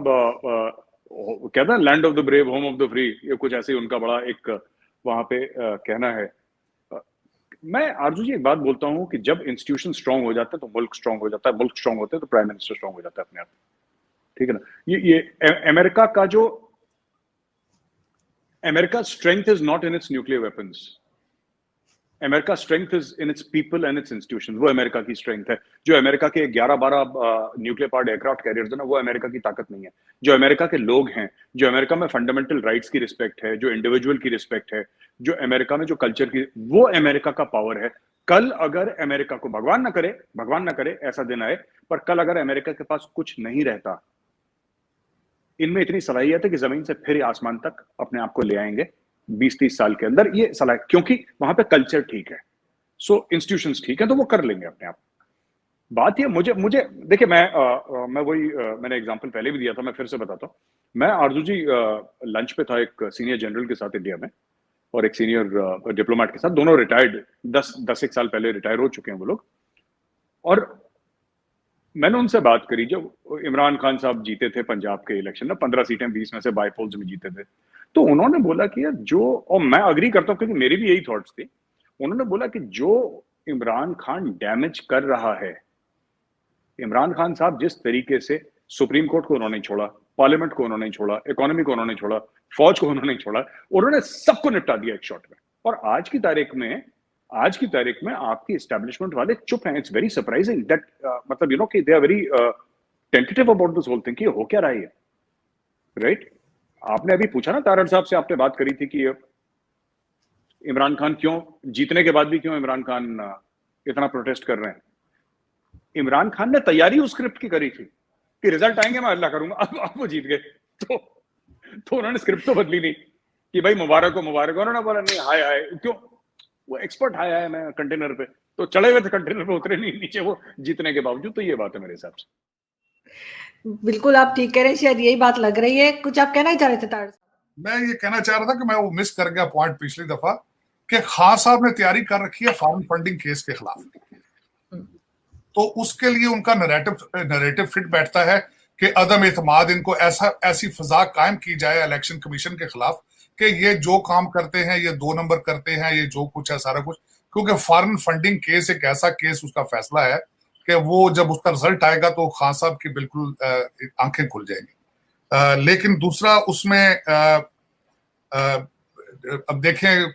कहते हैं land of the brave, home of the free, ये कुछ ऐसे ही उनका बड़ा एक वहां पे कहना है। मैं आरजू जी एक बात बोलता हूँ कि जब इंस्टीट्यूशन स्ट्रांग हो जाता है तो मुल्क स्ट्रांग हो जाता है, मुल्क स्ट्रांग होते हैं तो प्राइम मिनिस्टर स्ट्रांग हो जाता है अपने आप। ठीक है ना? ये अमेरिका का जो America strength is not in its nuclear weapons, America strength is in its people and it's institution. वो अमेरिका की स्ट्रेंथ है। जो अमेरिका के 11-12 न्यूक्लियर पावर्ड एयरक्राफ्ट कैरियर्स है ना, वो अमेरिका की ताकत नहीं है। जो अमेरिका के लोग हैं, जो अमेरिका में फंडामेंटल राइट्स की रिस्पेक्ट है, जो इंडिविजुअल की रिस्पेक्ट है, जो अमेरिका में जो कल्चर की, वो अमेरिका का पावर है। कल अगर अमेरिका को, भगवान ना करे ऐसा दिन आए, पर कल अगर अमेरिका के पास कुछ नहीं रहता, इनमें इतनी सलाहियत है कि जमीन से फिर आसमान तक अपने आप को ले आएंगे 20-30 साल के अंदर। ये सलाह, क्योंकि वहां पे कल्चर ठीक है, सो इंस्टीट्यूशंस ठीक है, तो वो कर लेंगे अपने आप। बात ये मुझे देखिए, मैं वही मैंने एग्जांपल पहले भी दिया था, मैं फिर से बताता हूँ। मैं आरजू जी लंच पे था एक सीनियर जनरल के साथ इंडिया में, और एक सीनियर डिप्लोमेट के साथ। दोनों रिटायर्ड, 10-1 साल पहले रिटायर हो चुके हैं वो लोग। और मैंने उनसे बात करी, जब इमरान खान साहब जीते थे पंजाब के इलेक्शन में, 15 सीटें 20 में से बाईपोल्स में जीते थे, तो उन्होंने बोला कि जो, और मैं अग्री करता हूँ क्योंकि मेरी भी यही थॉट्स थी, उन्होंने बोला कि जो इमरान खान डैमेज कर रहा है, इमरान खान साहब जिस तरीके से सुप्रीम कोर्ट को उन्होंने छोड़ा, पार्लियामेंट को उन्होंने छोड़ा, इकोनॉमी को उन्होंने छोड़ा, फौज को उन्होंने छोड़ा, उन्होंने सबको निपटा दिया एक शॉट में। और आज की तारीख में आपकी एस्टैब्लिशमेंट वाले चुप हैं। इट्स वेरी सरप्राइजिंग दैट, मतलब यू नो कि they are very tentative about this whole thing कि हो क्या रहा है, राइट? आपने अभी पूछा ना तारड़ साहब से, आपने बात करी थी कि इमरान खान क्यों जीतने के बाद भी क्यों इमरान खान इतना प्रोटेस्ट कर रहे हैं। इमरान खान ने तैयारी उस स्क्रिप्ट की करी थी कि रिजल्ट आएंगे मैं अल्लाह करूंगा। अब वो जीत गए, तो उन्होंने स्क्रिप्ट तो बदली नहीं कि भाई मुबारक हो मुबारक हो। उन्होंने बोला नहीं, हाय हाय, क्यों वो एक्सपर्ट हाय मैं कंटेनर पे, तो चढ़े हुए थे कंटेनर पे, उतरे नहीं नीचे वो जीतने के बावजूद। तो ये बात है मेरे हिसाब से। बिल्कुल आप ठीक कह रहे हैं, शायद यही बात लग रही है। कुछ आप कहना ही चाह रहे थे तारड़? मैं ये कहना चाह रहा था कि मैं वो मिस कर गया पॉइंट पिछली दफा, कि खान साहब ने तैयारी कर रखी है फॉरेन फंडिंग केस के खिलाफ, तो उसके लिए उनका नैरेटिव फिट बैठता है कि अदम एतमाद, इनको ऐसी फिजा कायम की जाए इलेक्शन कमीशन के खिलाफ कि ये जो काम करते हैं ये 2 नंबर करते हैं, ये जो कुछ है सारा कुछ। क्योंकि फॉरेन फंडिंग केस एक ऐसा केस, उसका फैसला है कि वो जब उसका रिजल्ट आएगा तो खान साहब की बिल्कुल आंखें खुल जाएंगी। लेकिन दूसरा उसमें अब देखें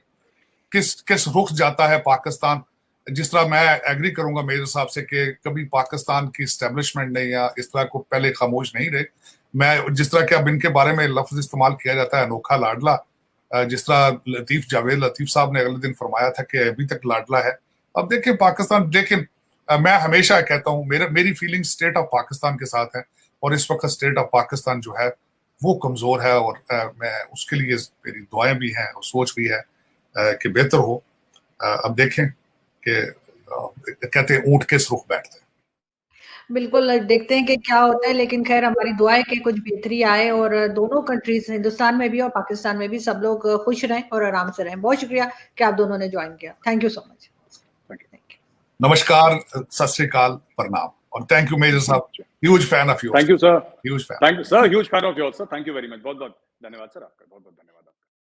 किस रुख जाता है पाकिस्तान। जिस तरह मैं एग्री करूंगा मेरे हिसाब से कि कभी पाकिस्तान की एस्टेब्लिशमेंट ने या इस तरह को पहले खामोश नहीं रहे। मैं जिस तरह के अब इनके बारे में लफ्ज इस्तेमाल किया जाता है अनोखा लाडला, जिस तरह जावेद लतीफ साहब ने अगले दिन फरमाया था कि अभी तक लाडला है। अब देखें पाकिस्तान, लेकिन मैं हमेशा कहता हूँ मेरी फीलिंग स्टेट ऑफ पाकिस्तान के साथ है, और इस वक्त स्टेट ऑफ पाकिस्तान जो है वो कमजोर है, और मैं उसके लिए मेरी दुआएं भी हैं और सोच भी है कि बेहतर हो। अब देखें कि कहते हैं ऊंट किस रुख बैठते हैं। बिल्कुल देखते हैं कि क्या होता है, लेकिन खैर हमारी दुआ है कि कुछ बेहतरी आए और दोनों कंट्रीज, हिंदुस्तान में भी और पाकिस्तान में भी, सब लोग खुश रहें और आराम से रहें। बहुत शुक्रिया कि आप दोनों ने ज्वाइन किया। Thank you so much. नमस्कार, सत श्री अकाल, प्रणाम, और थैंक यू मेजर साहब, huge fan of yours. Thank you sir, huge fan, thank you sir, huge fan of yours sir. Thank you very much, बहुत बहुत धन्यवाद सर आपका, बहुत बहुत धन्यवाद।